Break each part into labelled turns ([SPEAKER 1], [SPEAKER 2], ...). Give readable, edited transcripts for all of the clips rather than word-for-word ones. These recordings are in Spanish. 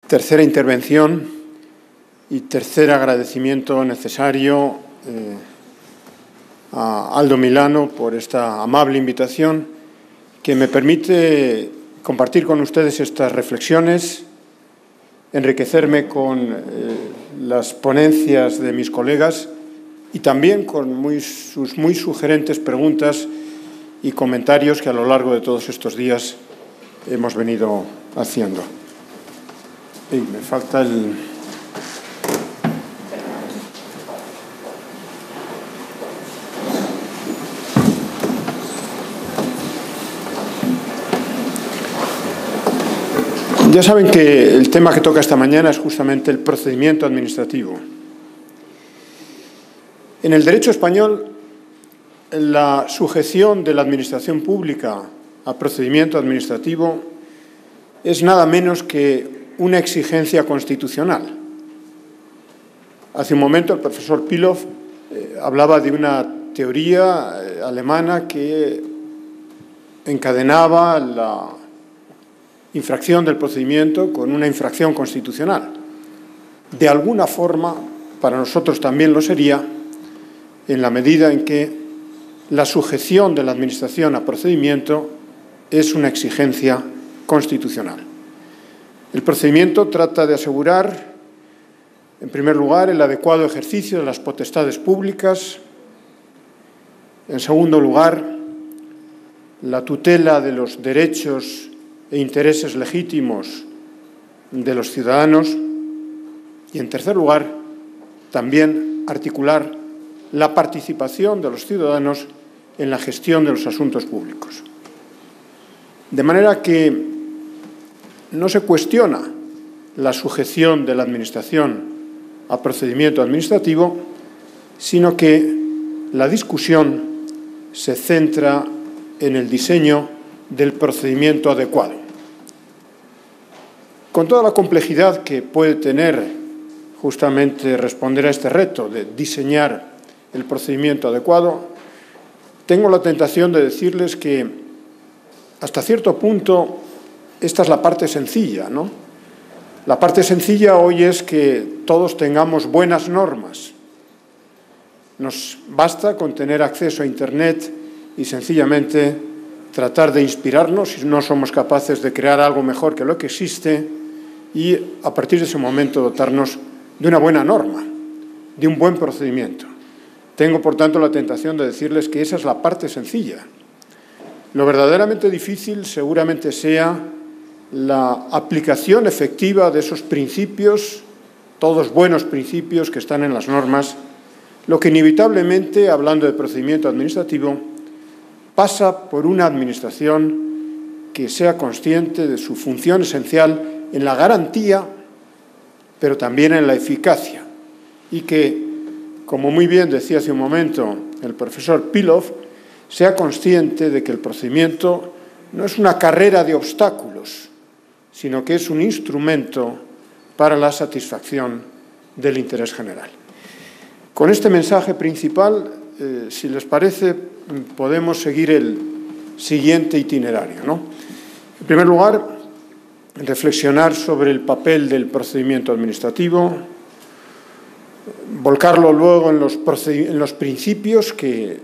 [SPEAKER 1] Tercera intervención y tercer agradecimiento necesario a Aldo Milano por esta amable invitación que me permite compartir con ustedes estas reflexiones, enriquecerme con las ponencias de mis colegas y también con sus muy sugerentes preguntas y comentarios que a lo largo de todos estos días hemos venido haciendo. Y me falta el... Ya saben que el tema que toca esta mañana es justamente el procedimiento administrativo. En el derecho español, la sujeción de la administración pública a procedimiento administrativo es nada menos que una exigencia constitucional. Hace un momento el profesor Pilov hablaba de una teoría alemana que encadenaba la infracción del procedimiento con una infracción constitucional. De alguna forma, para nosotros también lo sería, en la medida en que la sujeción de la Administración a procedimiento es una exigencia constitucional. El procedimiento trata de asegurar, en primer lugar, el adecuado ejercicio de las potestades públicas, en segundo lugar, la tutela de los derechos e intereses legítimos de los ciudadanos y, en tercer lugar, también articular la participación de los ciudadanos en la gestión de los asuntos públicos. De manera que no se cuestiona la sujeción de la Administración a procedimiento administrativo, sino que la discusión se centra en el diseño del procedimiento adecuado. Con toda la complejidad que puede tener justamente responder a este reto de diseñar el procedimiento adecuado, tengo la tentación de decirles que hasta cierto punto esta es la parte sencilla, ¿no? La parte sencilla hoy es que todos tengamos buenas normas. Nos basta con tener acceso a Internet y sencillamente tratar de inspirarnos si no somos capaces de crear algo mejor que lo que existe y a partir de ese momento dotarnos de una buena norma, de un buen procedimiento. Tengo, por tanto, la tentación de decirles que esa es la parte sencilla. Lo verdaderamente difícil seguramente sea la aplicación efectiva de esos principios, todos buenos principios que están en las normas, lo que inevitablemente, hablando de procedimiento administrativo, pasa por una administración que sea consciente de su función esencial en la garantía, pero también en la eficacia, y que, como muy bien decía hace un momento el profesor Pilov, sea consciente de que el procedimiento no es una carrera de obstáculos, sino que es un instrumento para la satisfacción del interés general. Con este mensaje principal, si les parece, podemos seguir el siguiente itinerario, ¿no? En primer lugar, reflexionar sobre el papel del procedimiento administrativo, volcarlo luego en los principios que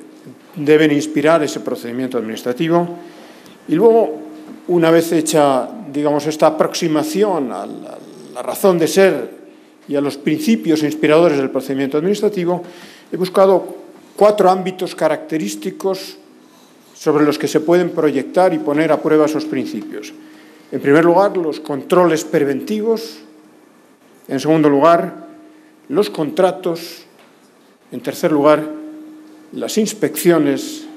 [SPEAKER 1] deben inspirar ese procedimiento administrativo y luego, una vez hecha, digamos, esta aproximación a la razón de ser y a los principios inspiradores del procedimiento administrativo, he buscado 4 ámbitos característicos sobre los que se pueden proyectar y poner a prueba esos principios. En primer lugar, los controles preventivos. En segundo lugar, los contratos. En tercer lugar, las inspecciones.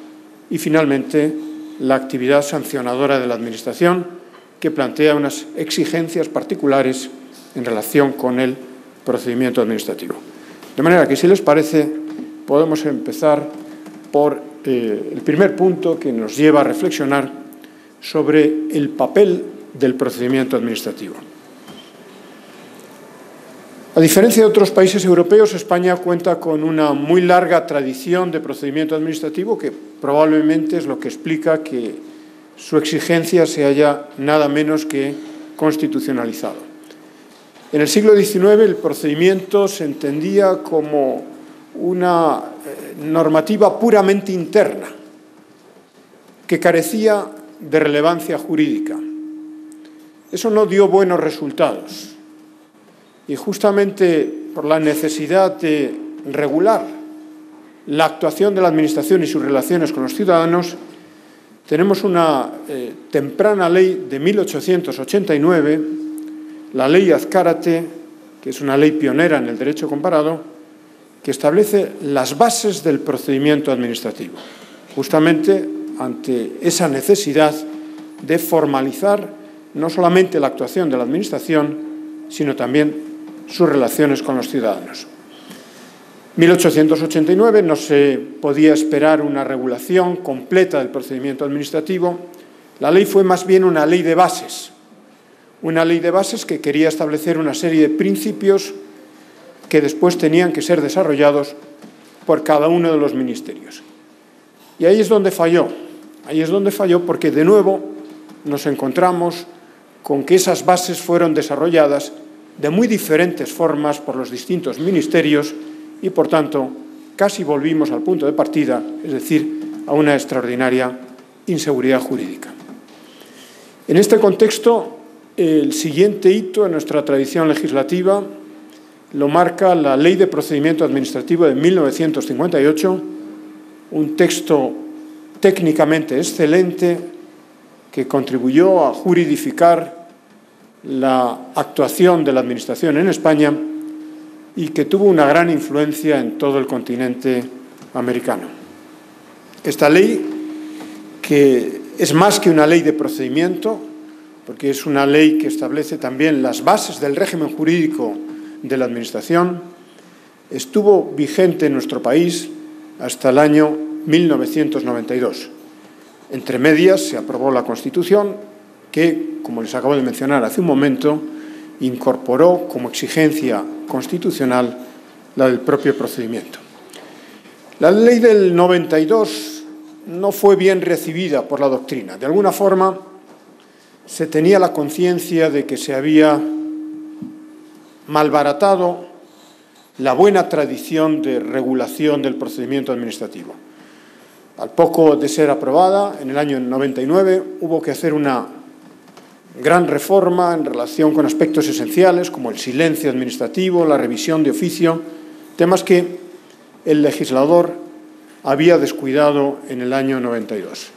[SPEAKER 1] Y, finalmente, la actividad sancionadora de la Administración, que plantea unas exigencias particulares en relación con el procedimiento administrativo. De manera que, si les parece, podemos empezar por el primer punto que nos lleva a reflexionar sobre el papel del procedimiento administrativo. A diferencia de otros países europeos, España cuenta con una muy larga tradición de procedimiento administrativo que probablemente es lo que explica que su exigencia se haya nada menos que constitucionalizado. En el siglo XIX el procedimiento se entendía como una normativa puramente interna, que carecía de relevancia jurídica. Eso no dio buenos resultados. Y justamente por la necesidad de regular la actuación de la Administración y sus relaciones con los ciudadanos, tenemos una temprana ley de 1889, la Ley Azcárate, que es una ley pionera en el derecho comparado, que establece las bases del procedimiento administrativo, justamente ante esa necesidad de formalizar no solamente la actuación de la Administración, sino también sus relaciones con los ciudadanos. En 1889 no se podía esperar una regulación completa del procedimiento administrativo. La ley fue más bien una ley de bases que quería establecer una serie de principios que después tenían que ser desarrollados por cada uno de los ministerios. Y ahí es donde falló porque de nuevo nos encontramos con que esas bases fueron desarrolladas de muy diferentes formas por los distintos ministerios y, por tanto, casi volvimos al punto de partida, es decir, a una extraordinaria inseguridad jurídica. En este contexto, el siguiente hito en nuestra tradición legislativa lo marca la Ley de Procedimiento Administrativo de 1958, un texto técnicamente excelente que contribuyó a juridificar la actuación de la Administración en España y que tuvo una gran influencia en todo el continente americano. Esta ley, que es más que una ley de procedimiento, porque es una ley que establece también las bases del régimen jurídico de la Administración, estuvo vigente en nuestro país hasta el año 1992. Entre medias se aprobó la Constitución que, como les acabo de mencionar hace un momento, incorporó como exigencia constitucional la del propio procedimiento. La ley del 92 no fue bien recibida por la doctrina. De alguna forma, se tenía la conciencia de que se había malbaratado la buena tradición de regulación del procedimiento administrativo. Al poco de ser aprobada, en el año 99, hubo que hacer una gran reforma en relación con aspectos esenciales como el silencio administrativo, la revisión de oficio, temas que el legislador había descuidado en el año 92.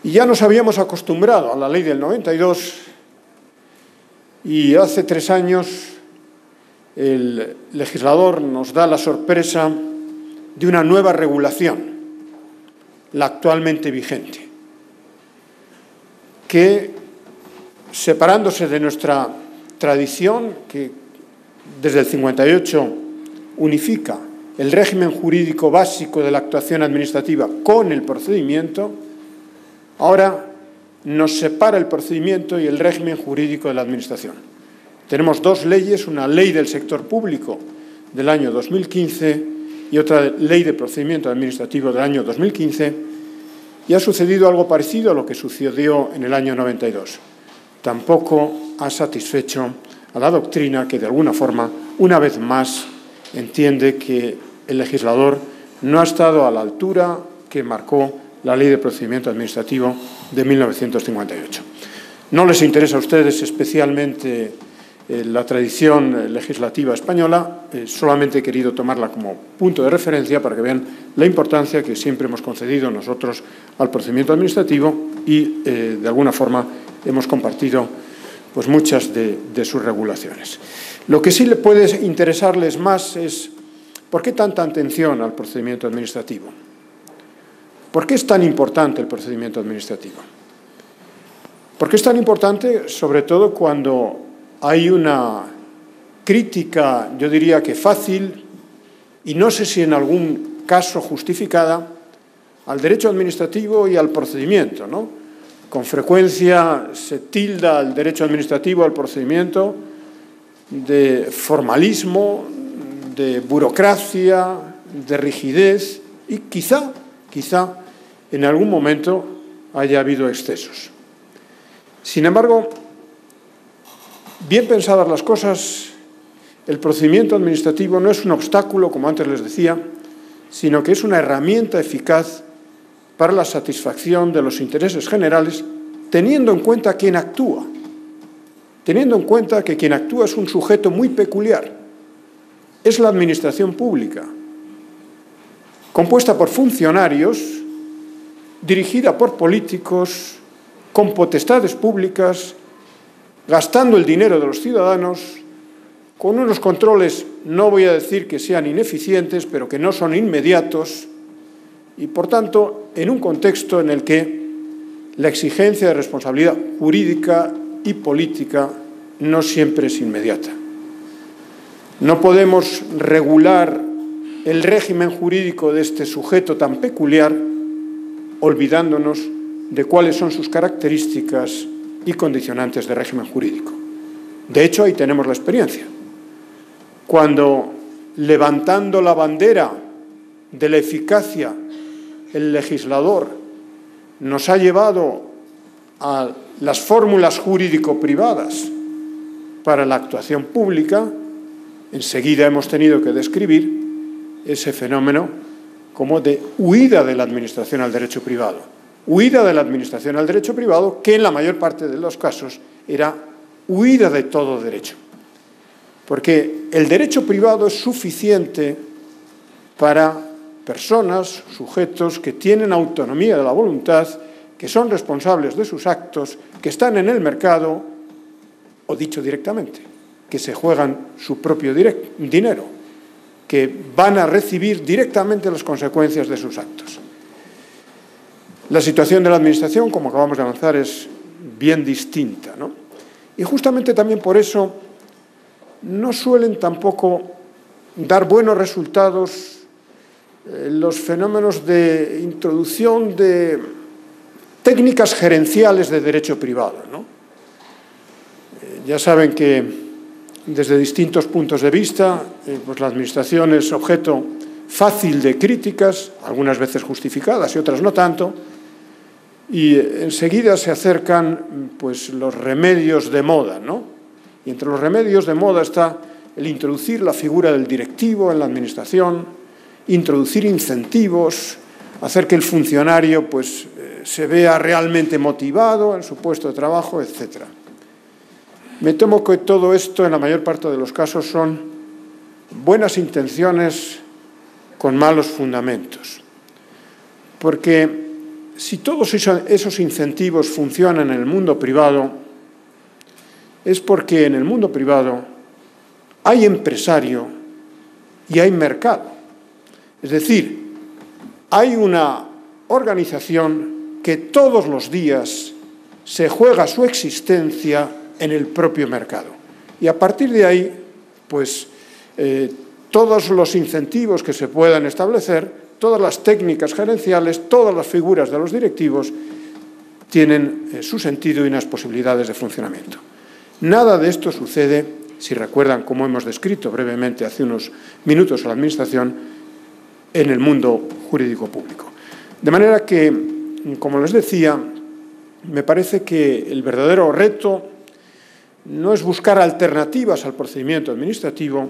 [SPEAKER 1] Y ya nos habíamos acostumbrado a la ley del 92 y hace 3 años el legislador nos da la sorpresa de una nueva regulación, la actualmente vigente, que, separándose de nuestra tradición, que desde el 58 unifica el régimen jurídico básico de la actuación administrativa con el procedimiento, ahora nos separa el procedimiento y el régimen jurídico de la Administración. Tenemos 2 leyes, una ley del sector público del año 2015 y otra ley de procedimiento administrativo del año 2015, y ha sucedido algo parecido a lo que sucedió en el año 92. Tampoco ha satisfecho a la doctrina que, de alguna forma, una vez más, entiende que el legislador no ha estado a la altura que marcó la Ley de Procedimiento Administrativo de 1958. No les interesa a ustedes especialmente la tradición legislativa española, solamente he querido tomarla como punto de referencia para que vean la importancia que siempre hemos concedido nosotros al procedimiento administrativo y, de alguna forma, hemos compartido pues, muchas de sus regulaciones. Lo que sí le puede interesarles más es ¿por qué tanta atención al procedimiento administrativo? ¿Por qué es tan importante el procedimiento administrativo? ¿Por qué es tan importante? Sobre todo cuando hay una crítica, yo diría que fácil, y no sé si en algún caso justificada, al derecho administrativo y al procedimiento, ¿no? Con frecuencia se tilda al derecho administrativo, al procedimiento, de formalismo, de burocracia, de rigidez, y quizá en algún momento haya habido excesos. Sin embargo, Bien pensadas las cosas, el procedimiento administrativo no es un obstáculo, como antes les decía, sino que es una herramienta eficaz para la satisfacción de los intereses generales, teniendo en cuenta quién actúa, teniendo en cuenta que quien actúa es un sujeto muy peculiar, es la administración pública, compuesta por funcionarios, dirigida por políticos, con potestades públicas, gastando el dinero de los ciudadanos, con unos controles, no voy a decir que sean ineficientes, pero que no son inmediatos, y por tanto, en un contexto en el que la exigencia de responsabilidad jurídica y política no siempre es inmediata. No podemos regular el régimen jurídico de este sujeto tan peculiar olvidándonos de cuáles son sus características y condicionantes de régimen jurídico. De hecho, ahí tenemos la experiencia. Cuando, levantando la bandera de la eficacia, el legislador nos ha llevado a las fórmulas jurídico-privadas para la actuación pública, enseguida hemos tenido que describir ese fenómeno como de huida de la administración al derecho privado. Huida de la administración al derecho privado, que en la mayor parte de los casos era huida de todo derecho. Porque el derecho privado es suficiente para personas, sujetos que tienen autonomía de la voluntad, que son responsables de sus actos, que están en el mercado, o dicho directamente, que se juegan su propio dinero, que van a recibir directamente las consecuencias de sus actos. La situación de la Administración, como acabamos de avanzar, es bien distinta, ¿no? Y justamente también por eso no suelen tampoco dar buenos resultados los fenómenos de introducción de técnicas gerenciales de derecho privado, ¿no? Ya saben que desde distintos puntos de vista, pues la Administración es objeto fácil de críticas, algunas veces justificadas y otras no tanto, y enseguida se acercan pues, los remedios de moda, ¿no? Y entre los remedios de moda está el introducir la figura del directivo en la Administración, introducir incentivos, hacer que el funcionario pues, se vea realmente motivado en su puesto de trabajo, etc. Me temo que todo esto, en la mayor parte de los casos, son buenas intenciones con malos fundamentos. Porque si todos esos incentivos funcionan en el mundo privado, es porque en el mundo privado hay empresario y hay mercado. Es decir, hay una organización que todos los días se juega su existencia en el propio mercado. Y a partir de ahí, pues, todos los incentivos que se puedan establecer, todas las técnicas gerenciales, todas las figuras de los directivos tienen su sentido y unas posibilidades de funcionamiento. Nada de esto sucede, si recuerdan cómo hemos descrito brevemente hace unos minutos a la Administración, en el mundo jurídico público. De manera que, como les decía, me parece que el verdadero reto no es buscar alternativas al procedimiento administrativo,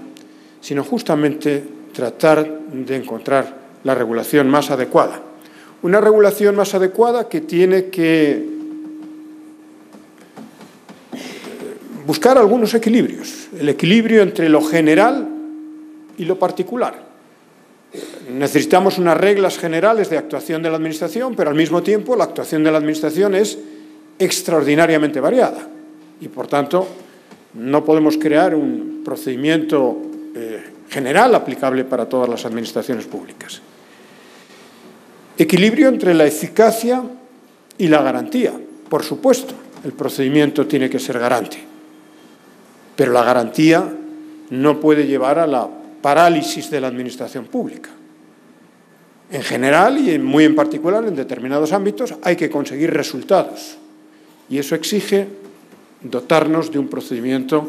[SPEAKER 1] sino justamente tratar de encontrar la regulación más adecuada. Una regulación más adecuada que tiene que buscar algunos equilibrios. El equilibrio entre lo general y lo particular. Necesitamos unas reglas generales de actuación de la Administración, pero al mismo tiempo la actuación de la Administración es extraordinariamente variada. Y, por tanto, no podemos crear un procedimiento general aplicable para todas las administraciones públicas. Equilibrio entre la eficacia y la garantía. Por supuesto, el procedimiento tiene que ser garante, pero la garantía no puede llevar a la parálisis de la administración pública. En general y muy en particular en determinados ámbitos hay que conseguir resultados y eso exige dotarnos de un procedimiento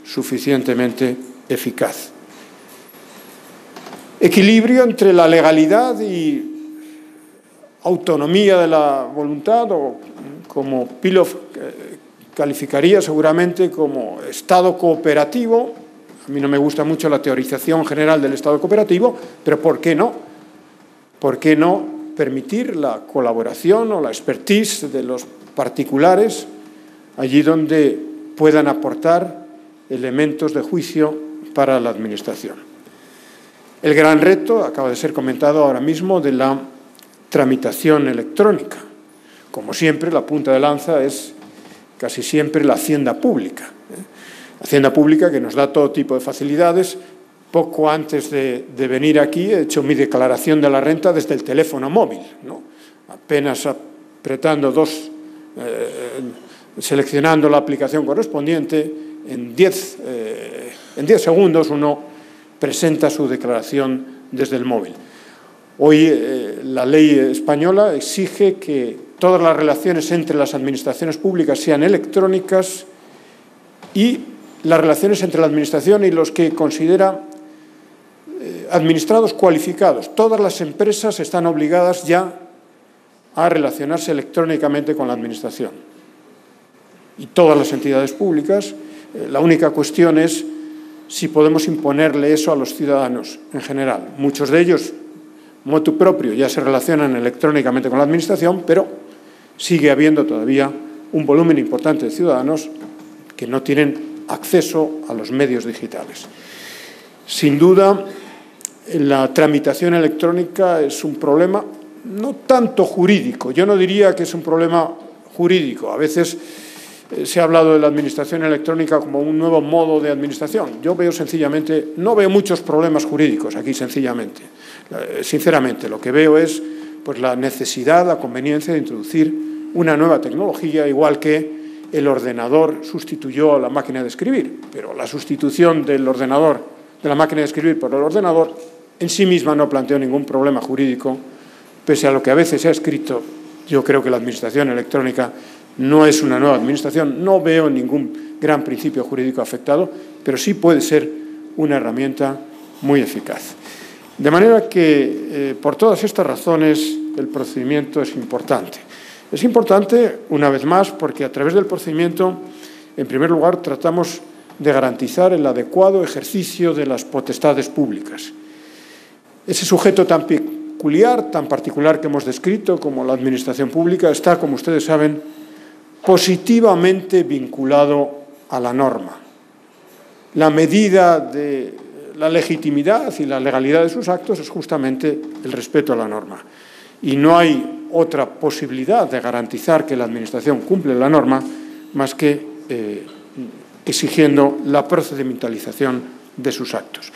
[SPEAKER 1] suficientemente eficaz. Equilibrio entre la legalidad y autonomía de la voluntad, o como calificaría seguramente como Estado cooperativo. A mí no me gusta mucho la teorización general del Estado cooperativo, pero ¿por qué no? ¿Por qué no permitir la colaboración o la expertise de los particulares allí donde puedan aportar elementos de juicio para la Administración? El gran reto, acaba de ser comentado ahora mismo, de la tramitación electrónica. Como siempre, la punta de lanza es casi siempre la Hacienda Pública. Hacienda Pública que nos da todo tipo de facilidades. Poco antes de venir aquí he hecho mi declaración de la renta desde el teléfono móvil, ¿no? Apenas apretando seleccionando la aplicación correspondiente, en 10 segundos uno presenta su declaración desde el móvil. Hoy la ley española exige que todas las relaciones entre las administraciones públicas sean electrónicas y las relaciones entre la Administración y los que considera administrados cualificados. Todas las empresas están obligadas ya a relacionarse electrónicamente con la Administración. Y todas las entidades públicas. La única cuestión es si podemos imponerle eso a los ciudadanos en general. Muchos de ellos, motu proprio, ya se relacionan electrónicamente con la Administración, pero sigue habiendo todavía un volumen importante de ciudadanos que no tienen acceso a los medios digitales. Sin duda, la tramitación electrónica es un problema no tanto jurídico. Yo no diría que es un problema jurídico. A veces se ha hablado de la administración electrónica como un nuevo modo de administración. Yo no veo muchos problemas jurídicos aquí, sencillamente. Sinceramente, lo que veo es pues, la necesidad, la conveniencia de introducir una nueva tecnología, igual que el ordenador sustituyó a la máquina de escribir, pero la sustitución del ordenador, de la máquina de escribir por el ordenador, en sí misma no planteó ningún problema jurídico, pese a lo que a veces se ha escrito. Yo creo que la administración electrónica no es una nueva administración, no veo ningún gran principio jurídico afectado, pero sí puede ser una herramienta muy eficaz. De manera que, por todas estas razones, el procedimiento es importante. Es importante, una vez más, porque a través del procedimiento, en primer lugar, tratamos de garantizar el adecuado ejercicio de las potestades públicas. Ese sujeto tan peculiar, tan particular que hemos descrito como la Administración Pública está, como ustedes saben, positivamente vinculado a la norma. La medida de la legitimidad y la legalidad de sus actos es justamente el respeto a la norma. Y no hay otra posibilidad de garantizar que la Administración cumple la norma más que exigiendo la procedimentalización de sus actos.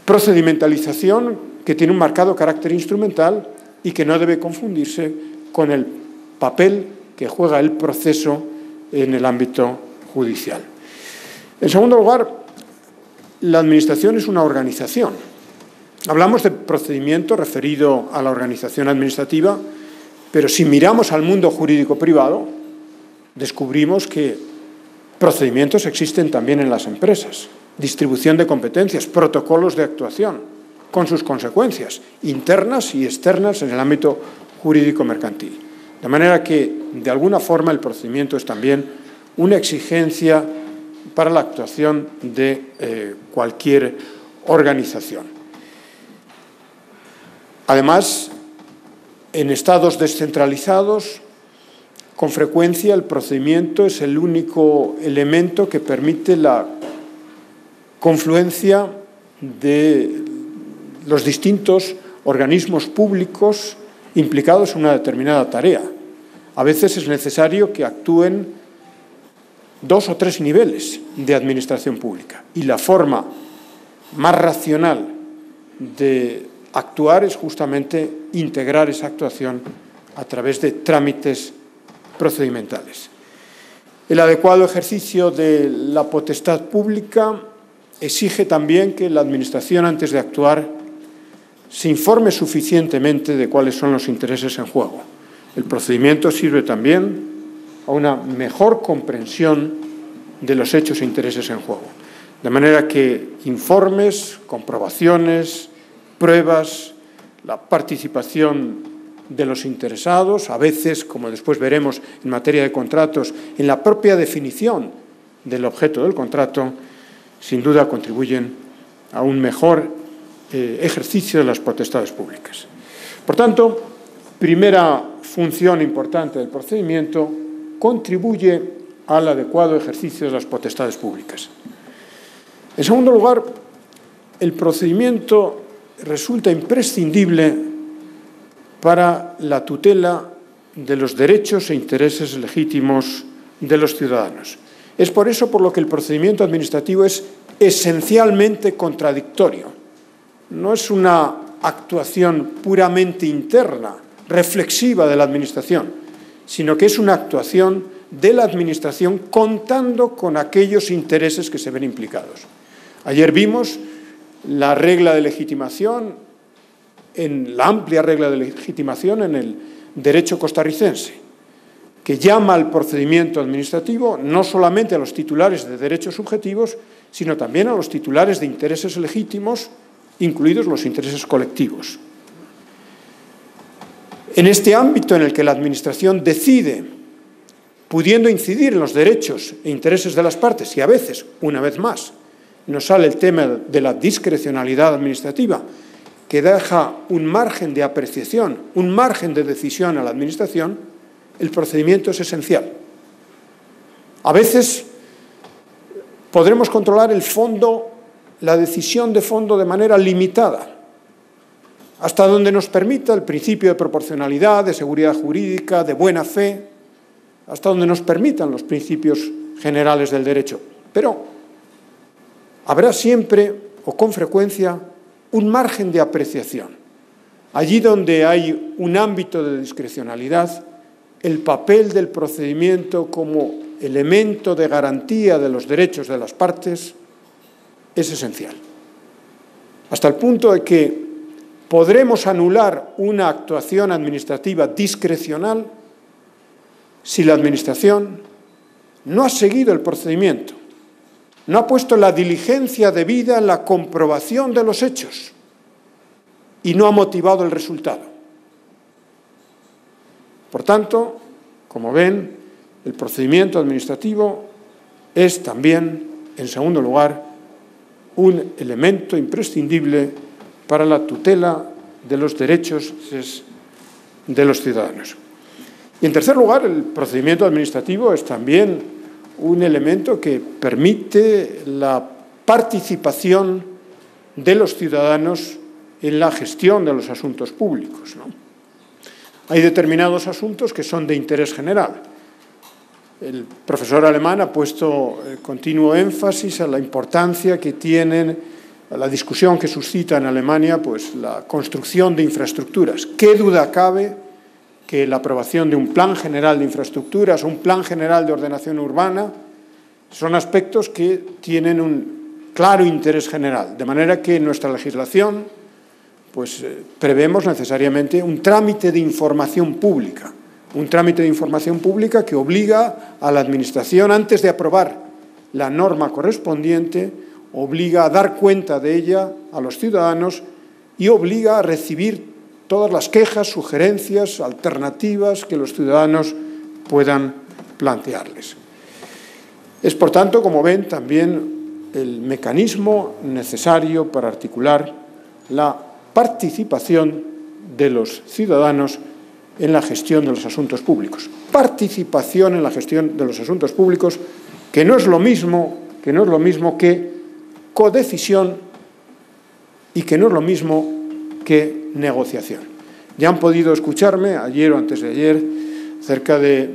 [SPEAKER 1] Procedimentalización que tiene un marcado carácter instrumental y que no debe confundirse con el papel que juega el proceso en el ámbito judicial. En segundo lugar, la Administración es una organización. Hablamos de procedimiento referido a la organización administrativa, pero si miramos al mundo jurídico privado, descubrimos que procedimientos existen también en las empresas. Distribución de competencias, protocolos de actuación, con sus consecuencias internas y externas en el ámbito jurídico-mercantil. De manera que, de alguna forma, el procedimiento es también una exigencia para la actuación de cualquier organización. Además, en estados descentralizados, con frecuencia el procedimiento es el único elemento que permite la confluencia de los distintos organismos públicos implicados en una determinada tarea. A veces es necesario que actúen 2 o 3 niveles de administración pública y la forma más racional de actuar es justamente integrar esa actuación a través de trámites procedimentales. El adecuado ejercicio de la potestad pública exige también que la Administración, antes de actuar, se informe suficientemente de cuáles son los intereses en juego. El procedimiento sirve también a una mejor comprensión de los hechos e intereses en juego. De manera que informes, comprobaciones, pruebas, la participación de los interesados, a veces, como después veremos en materia de contratos, en la propia definición del objeto del contrato, sin duda contribuyen a un mejor ejercicio de las potestades públicas. Por tanto, primera función importante del procedimiento, contribuye al adecuado ejercicio de las potestades públicas. En segundo lugar, el procedimiento resulta imprescindible para la tutela de los derechos e intereses legítimos de los ciudadanos. Es por eso por lo que el procedimiento administrativo es esencialmente contradictorio. No es una actuación puramente interna, reflexiva de la Administración, sino que es una actuación de la Administración contando con aquellos intereses que se ven implicados. Ayer vimos la regla de legitimación, la amplia regla de legitimación en el derecho costarricense, que llama al procedimiento administrativo no solamente a los titulares de derechos subjetivos, sino también a los titulares de intereses legítimos, incluidos los intereses colectivos. En este ámbito en el que la Administración decide, pudiendo incidir en los derechos e intereses de las partes, y a veces, una vez más, nos sale el tema de la discrecionalidad administrativa, que deja un margen de apreciación, un margen de decisión a la Administración, el procedimiento es esencial. A veces podremos controlar el fondo, la decisión de fondo de manera limitada, hasta donde nos permita el principio de proporcionalidad, de seguridad jurídica, de buena fe, hasta donde nos permitan los principios generales del derecho. Pero habrá siempre, o con frecuencia, un margen de apreciación. Allí donde hay un ámbito de discrecionalidad, el papel del procedimiento como elemento de garantía de los derechos de las partes es esencial. Hasta el punto de que podremos anular una actuación administrativa discrecional si la Administración no ha seguido el procedimiento, no ha puesto la diligencia debida en la comprobación de los hechos y no ha motivado el resultado. Por tanto, como ven, el procedimiento administrativo es también, en segundo lugar, un elemento imprescindible para la tutela de los derechos de los ciudadanos. Y en tercer lugar, el procedimiento administrativo es también un elemento que permite la participación de los ciudadanos en la gestión de los asuntos públicos, ¿no? Hay determinados asuntos que son de interés general. El profesor alemán ha puesto continuo énfasis a la importancia que tienen, a la discusión que suscita en Alemania, pues la construcción de infraestructuras. ¿Qué duda cabe que la aprobación de un plan general de infraestructuras, un plan general de ordenación urbana, son aspectos que tienen un claro interés general? De manera que en nuestra legislación pues prevemos necesariamente un trámite de información pública, que obliga a la Administración, antes de aprobar la norma correspondiente, obliga a dar cuenta de ella a los ciudadanos y obliga a recibir todas las quejas, sugerencias, alternativas que los ciudadanos puedan plantearles. Es, por tanto, como ven, también el mecanismo necesario para articular la participación de los ciudadanos en la gestión de los asuntos públicos. Participación en la gestión de los asuntos públicos, que no es lo mismo que codecisión y que no es lo mismo que negociación. Ya han podido escucharme ayer o antes de ayer acerca de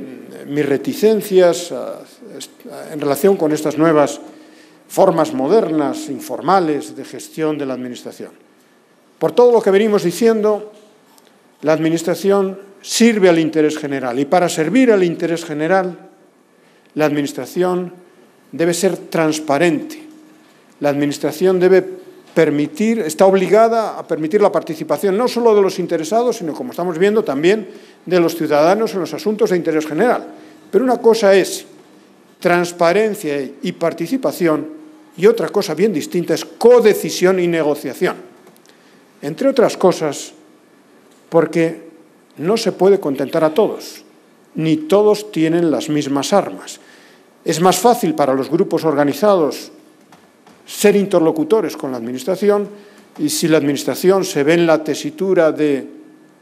[SPEAKER 1] mis reticencias en relación con estas nuevas formas modernas, informales, de gestión de la Administración. Por todo lo que venimos diciendo, la Administración sirve al interés general y para servir al interés general, la Administración debe ser transparente. La Administración está obligada a permitir la participación no solo de los interesados, sino, como estamos viendo, también de los ciudadanos en los asuntos de interés general. Pero una cosa es transparencia y participación y otra cosa bien distinta es codecisión y negociación. Entre otras cosas, porque no se puede contentar a todos, ni todos tienen las mismas armas. Es más fácil para los grupos organizados ser interlocutores con la Administración, y si la Administración se ve en la tesitura de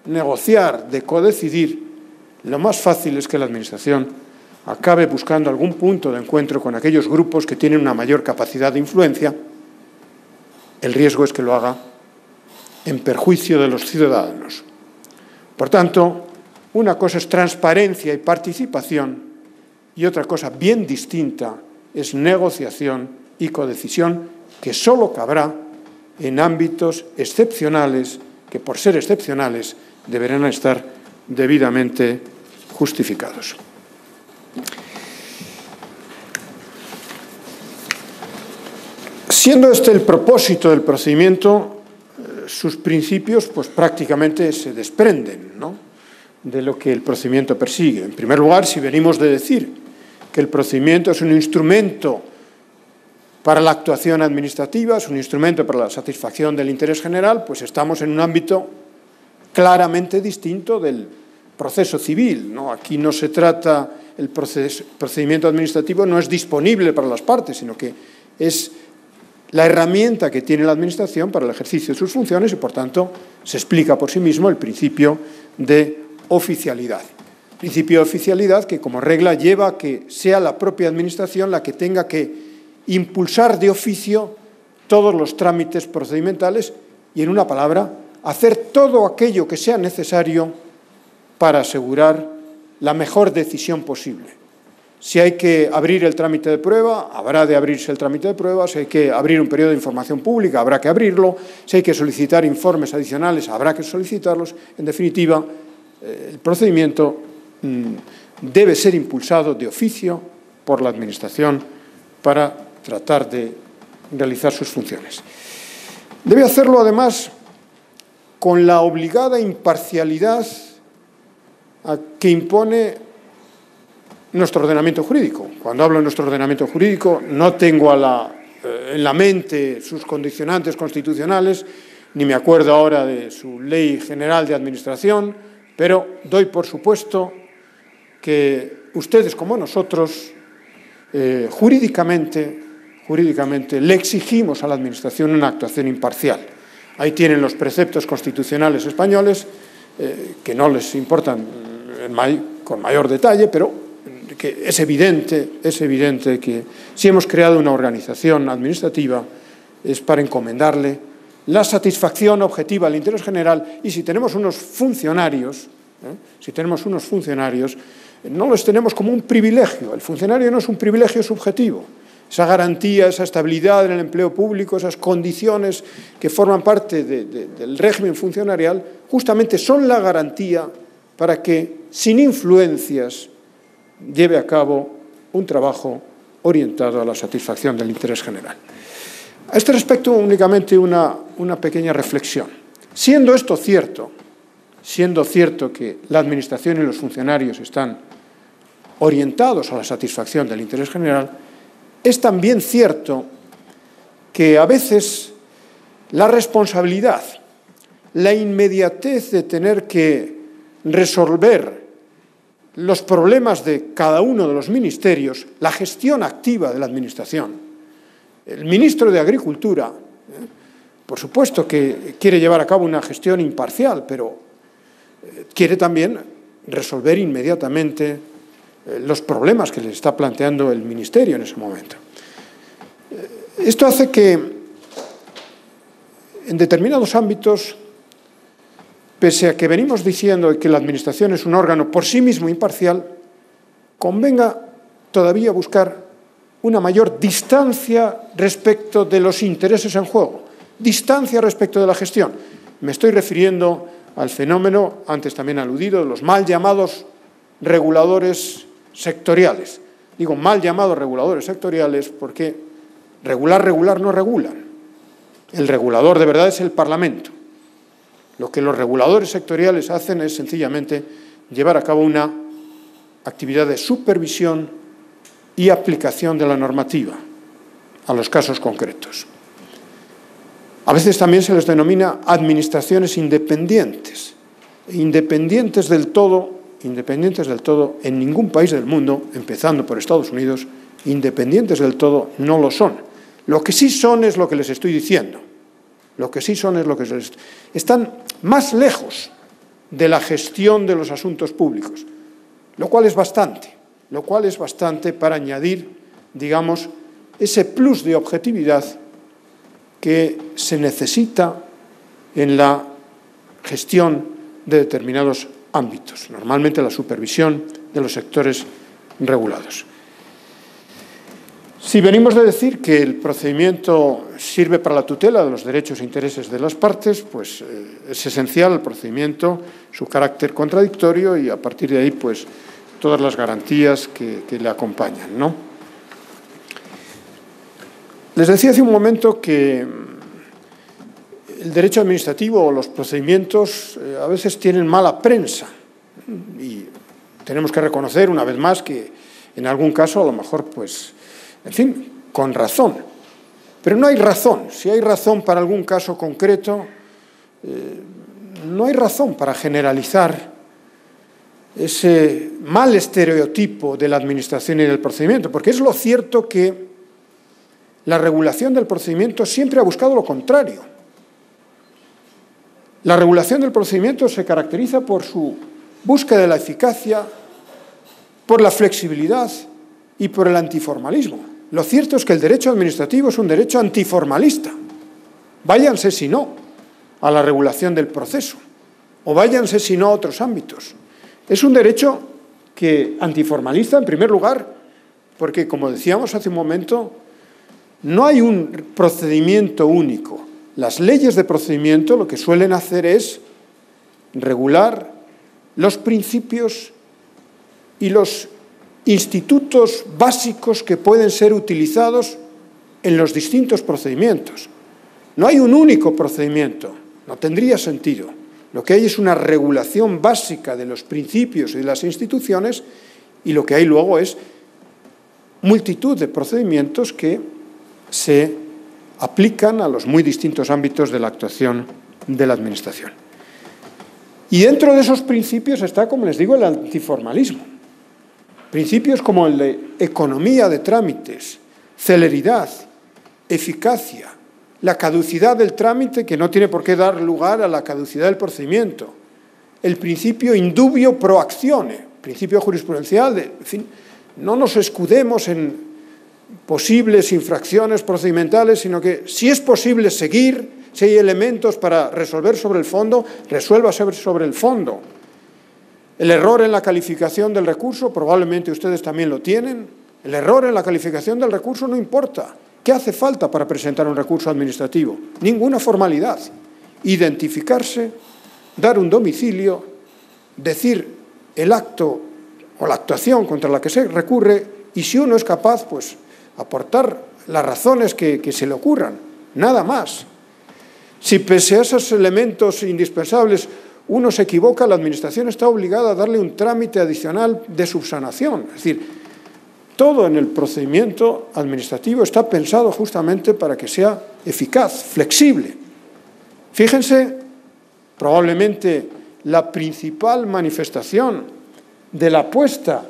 [SPEAKER 1] negociar, de codecidir, lo más fácil es que la Administración acabe buscando algún punto de encuentro con aquellos grupos que tienen una mayor capacidad de influencia. El riesgo es que lo haga en perjuicio de los ciudadanos. Por tanto, una cosa es transparencia y participación y otra cosa bien distinta es negociación y codecisión, que solo cabrá en ámbitos excepcionales que, por ser excepcionales, deberán estar debidamente justificados. Siendo este el propósito del procedimiento, sus principios pues, prácticamente se desprenden, ¿no?, de lo que el procedimiento persigue. En primer lugar, si venimos de decir que el procedimiento es un instrumento para la actuación administrativa, es un instrumento para la satisfacción del interés general, pues estamos en un ámbito claramente distinto del proceso civil, ¿no? Aquí no se trata, el procedimiento administrativo no es disponible para las partes, sino que es la herramienta que tiene la Administración para el ejercicio de sus funciones y, por tanto, se explica por sí mismo el principio de oficialidad. Principio de oficialidad que, como regla, lleva a que sea la propia Administración la que tenga que impulsar de oficio todos los trámites procedimentales y, en una palabra, hacer todo aquello que sea necesario para asegurar la mejor decisión posible. Si hay que abrir el trámite de prueba, habrá de abrirse el trámite de prueba. Si hay que abrir un periodo de información pública, habrá que abrirlo. Si hay que solicitar informes adicionales, habrá que solicitarlos. En definitiva, el procedimiento debe ser impulsado de oficio por la Administración para tratar de realizar sus funciones. Debe hacerlo, además, con la obligada imparcialidad que impone nuestro ordenamiento jurídico. Cuando hablo de nuestro ordenamiento jurídico, no tengo en la mente sus condicionantes constitucionales, ni me acuerdo ahora de su Ley General de Administración, pero doy por supuesto que ustedes, como nosotros, jurídicamente le exigimos a la Administración una actuación imparcial. Ahí tienen los preceptos constitucionales españoles, que no les importan con mayor detalle, pero que es evidente que si hemos creado una organización administrativa es para encomendarle la satisfacción objetiva al interés general, y si tenemos unos funcionarios, no los tenemos como un privilegio. El funcionario no es un privilegio subjetivo. Esa garantía, esa estabilidad en el empleo público, esas condiciones que forman parte del régimen funcionarial, justamente son la garantía para que, sin influencias, lleve a cabo un trabajo orientado a la satisfacción del interés general. A este respecto, únicamente una pequeña reflexión. Siendo esto cierto, que la Administración y los funcionarios están orientados a la satisfacción del interés general, es también cierto que a veces la responsabilidad, la inmediatez de tener que resolver los problemas de cada uno de los ministerios, la gestión activa de la Administración. El ministro de Agricultura, por supuesto que quiere llevar a cabo una gestión imparcial, pero quiere también resolver inmediatamente los problemas que le está planteando el Ministerio en ese momento. Esto hace que, en determinados ámbitos, pese a que venimos diciendo que la Administración es un órgano por sí mismo imparcial, convenga todavía buscar una mayor distancia respecto de los intereses en juego, distancia respecto de la gestión. Me estoy refiriendo al fenómeno, antes también aludido, de los mal llamados reguladores sectoriales. Digo mal llamados reguladores sectoriales porque regular no regulan. El regulador de verdad es el Parlamento. Lo que los reguladores sectoriales hacen es sencillamente llevar a cabo una actividad de supervisión y aplicación de la normativa a los casos concretos. A veces también se les denomina administraciones independientes. independientes del todo, en ningún país del mundo, empezando por Estados Unidos, independientes del todo no lo son. Lo que sí son es lo que les estoy diciendo. Están más lejos de la gestión de los asuntos públicos, lo cual es bastante para añadir, digamos, ese plus de objetividad que se necesita en la gestión de determinados ámbitos, normalmente la supervisión de los sectores regulados. Si venimos de decir que el procedimiento sirve para la tutela de los derechos e intereses de las partes, pues es esencial el procedimiento, su carácter contradictorio y a partir de ahí, pues, todas las garantías que le acompañan, ¿no? Les decía hace un momento que el derecho administrativo o los procedimientos a veces tienen mala prensa y tenemos que reconocer una vez más que en algún caso a lo mejor, pues, en fin, con razón. Pero no hay razón. Si hay razón para algún caso concreto, no hay razón para generalizar ese mal estereotipo de la administración y del procedimiento, porque es lo cierto que la regulación del procedimiento siempre ha buscado lo contrario. La regulación del procedimiento se caracteriza por su búsqueda de la eficacia, por la flexibilidad y por el antiformalismo. Lo cierto es que el derecho administrativo es un derecho antiformalista. Váyanse, si no, a la regulación del proceso, o váyanse, si no, a otros ámbitos. Es un derecho antiformalista, en primer lugar, porque, como decíamos hace un momento, no hay un procedimiento único. Las leyes de procedimiento lo que suelen hacer es regular los principios y los institutos básicos que pueden ser utilizados en los distintos procedimientos. No hay un único procedimiento, no tendría sentido. Lo que hay es una regulación básica de los principios y de las instituciones y lo que hay luego es multitud de procedimientos que se aplican a los muy distintos ámbitos de la actuación de la Administración. Y dentro de esos principios está, como les digo, el antiformalismo. Principios como el de economía de trámites, celeridad, eficacia, la caducidad del trámite, que no tiene por qué dar lugar a la caducidad del procedimiento, el principio indubio pro actione, principio jurisprudencial de, en fin, no nos escudemos en posibles infracciones procedimentales, sino que si es posible seguir, si hay elementos para resolver sobre el fondo, resuelva sobre el fondo. El error en la calificación del recurso, probablemente ustedes también lo tienen. El error en la calificación del recurso no importa. ¿Qué hace falta para presentar un recurso administrativo? Ninguna formalidad. Identificarse, dar un domicilio, decir el acto o la actuación contra la que se recurre y si uno es capaz, pues aportar las razones que se le ocurran. Nada más. Si pese a esos elementos indispensables uno se equivoca, la Administración está obligada a darle un trámite adicional de subsanación. Es decir, todo en el procedimiento administrativo está pensado justamente para que sea eficaz, flexible. Fíjense, probablemente la principal manifestación de la apuesta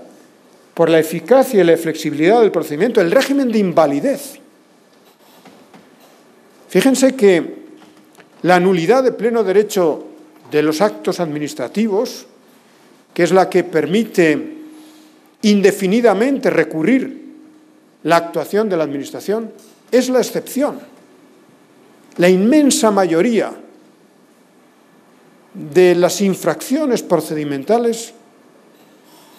[SPEAKER 1] por la eficacia y la flexibilidad del procedimiento, el régimen de invalidez. Fíjense que la nulidad de pleno derecho de los actos administrativos, que es la que permite indefinidamente recurrir la actuación de la Administración, es la excepción. La inmensa mayoría de las infracciones procedimentales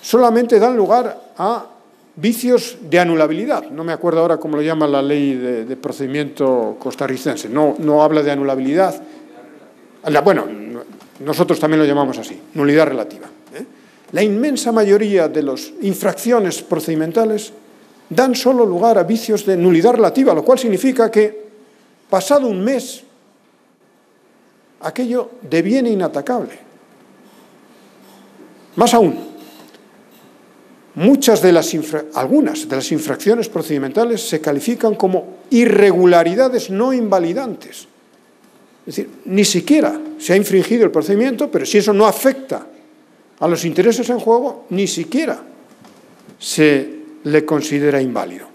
[SPEAKER 1] solamente dan lugar a vicios de anulabilidad. No me acuerdo ahora cómo lo llama la ley de procedimiento costarricense. No habla de anulabilidad. Bueno, nosotros también lo llamamos así, nulidad relativa. La inmensa mayoría de las infracciones procedimentales dan solo lugar a vicios de nulidad relativa, lo cual significa que, pasado un mes, aquello deviene inatacable. Más aún, algunas de las infracciones procedimentales se califican como irregularidades no invalidantes. Es decir, ni siquiera se ha infringido el procedimiento, pero si eso no afecta a los intereses en juego, ni siquiera se le considera inválido.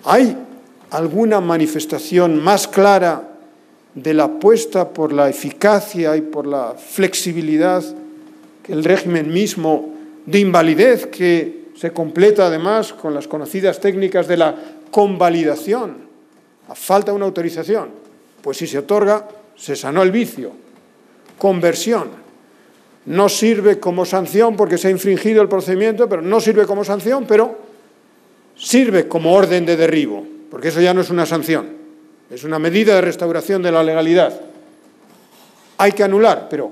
[SPEAKER 1] ¿Hay alguna manifestación más clara de la apuesta por la eficacia y por la flexibilidad que el régimen mismo de invalidez, que se completa además con las conocidas técnicas de la convalidación, a falta de una autorización? Pues si se otorga, se sanó el vicio. Conversión. No sirve como sanción porque se ha infringido el procedimiento, pero no sirve como sanción, pero sirve como orden de derribo, porque eso ya no es una sanción, es una medida de restauración de la legalidad. Hay que anular, pero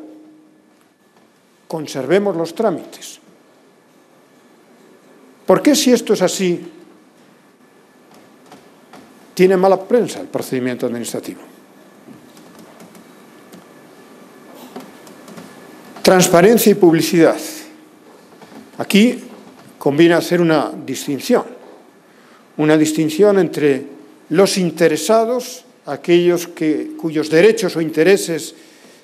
[SPEAKER 1] conservemos los trámites. ¿Por qué, si esto es así, tiene mala prensa el procedimiento administrativo? Transparencia y publicidad. Aquí conviene hacer una distinción entre los interesados, aquellos cuyos derechos o intereses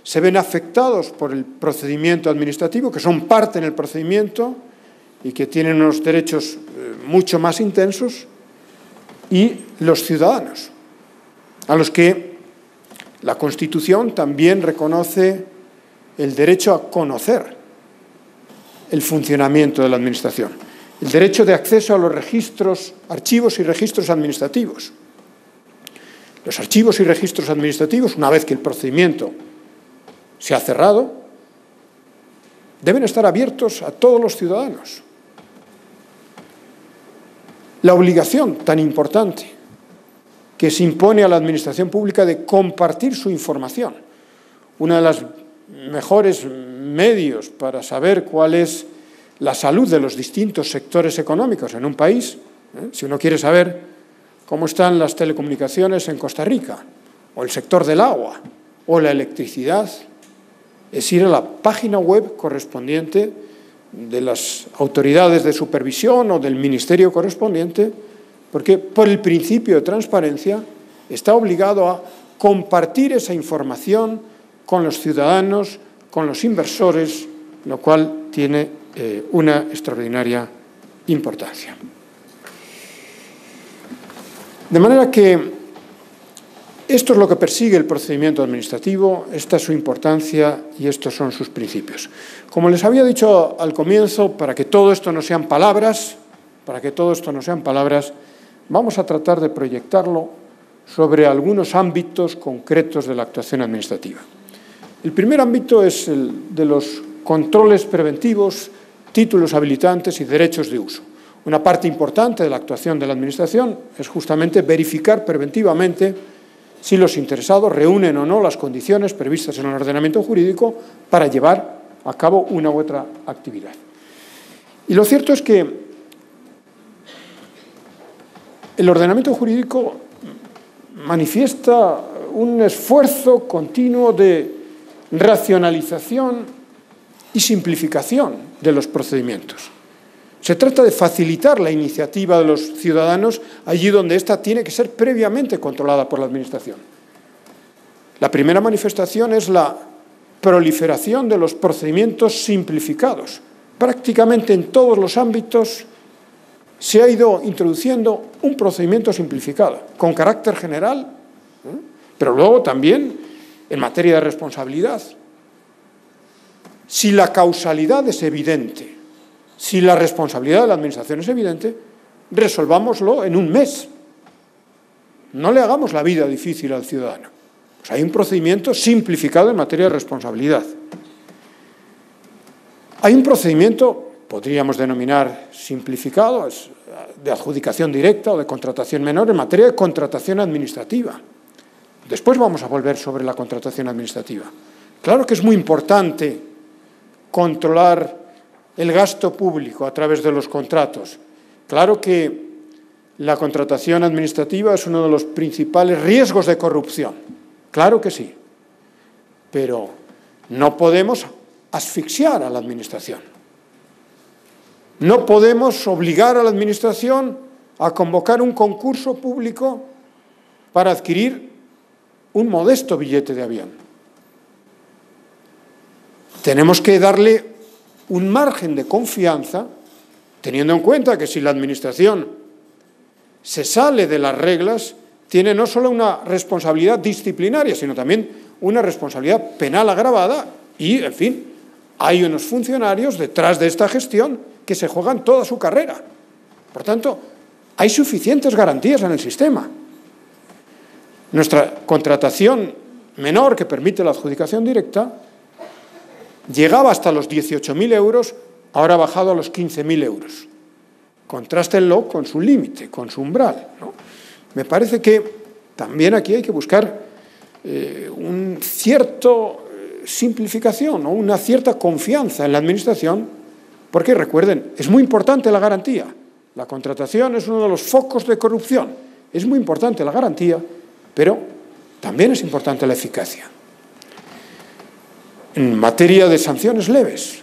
[SPEAKER 1] se ven afectados por el procedimiento administrativo, que son parte en el procedimiento y que tienen unos derechos mucho más intensos, y los ciudadanos, a los que la Constitución también reconoce el derecho a conocer el funcionamiento de la Administración, el derecho de acceso a los registros, archivos y registros administrativos. Los archivos y registros administrativos, una vez que el procedimiento se ha cerrado, deben estar abiertos a todos los ciudadanos. La obligación tan importante que se impone a la Administración pública de compartir su información. Una de las mejores medios para saber cuál es la salud de los distintos sectores económicos en un país, si uno quiere saber cómo están las telecomunicaciones en Costa Rica, o el sector del agua, o la electricidad, es ir a la página web correspondiente de las autoridades de supervisión o del ministerio correspondiente, porque por el principio de transparencia está obligado a compartir esa información con los ciudadanos, con los inversores, lo cual tiene una extraordinaria importancia. De manera que esto es lo que persigue el procedimiento administrativo, esta es su importancia y estos son sus principios. Como les había dicho al comienzo, para que todo esto no sean palabras, vamos a tratar de proyectarlo sobre algunos ámbitos concretos de la actuación administrativa. El primer ámbito es el de los controles preventivos, títulos habilitantes y derechos de uso. Una parte importante de la actuación de la Administración es justamente verificar preventivamente si los interesados reúnen o no las condiciones previstas en el ordenamiento jurídico para llevar a cabo una u otra actividad. Y lo cierto es que el ordenamiento jurídico manifiesta un esfuerzo continuo de racionalización y simplificación de los procedimientos. Se trata de facilitar la iniciativa de los ciudadanos allí donde ésta tiene que ser previamente controlada por la Administración. La primera manifestación es la proliferación de los procedimientos simplificados. Prácticamente en todos los ámbitos se ha ido introduciendo un procedimiento simplificado, con carácter general, pero luego también en materia de responsabilidad. Si la causalidad es evidente, si la responsabilidad de la Administración es evidente, resolvámoslo en un mes. No le hagamos la vida difícil al ciudadano. Pues hay un procedimiento simplificado en materia de responsabilidad. Hay un procedimiento, podríamos denominar simplificado, de adjudicación directa o de contratación menor en materia de contratación administrativa. Después vamos a volver sobre la contratación administrativa. Claro que es muy importante controlar el gasto público a través de los contratos. Claro que la contratación administrativa es uno de los principales riesgos de corrupción. Claro que sí. Pero no podemos asfixiar a la Administración. No podemos obligar a la Administración a convocar un concurso público para adquirir un modesto billete de avión. tenemos que darle un margen de confianza, teniendo en cuenta que si la Administración se sale de las reglas, tiene no solo una responsabilidad disciplinaria, sino también una responsabilidad penal agravada y, en fin, hay unos funcionarios detrás de esta gestión que se juegan toda su carrera. Por tanto, hay suficientes garantías en el sistema. Nuestra contratación menor, que permite la adjudicación directa, llegaba hasta los 18.000 euros, ahora ha bajado a los 15.000 euros. Contrástenlo con su límite, con su umbral, ¿no? Me parece que también aquí hay que buscar un cierto simplificación o una cierta confianza en la Administración, porque recuerden, es muy importante la garantía. La contratación es uno de los focos de corrupción. Es muy importante la garantía, pero también es importante la eficacia. En materia de sanciones leves,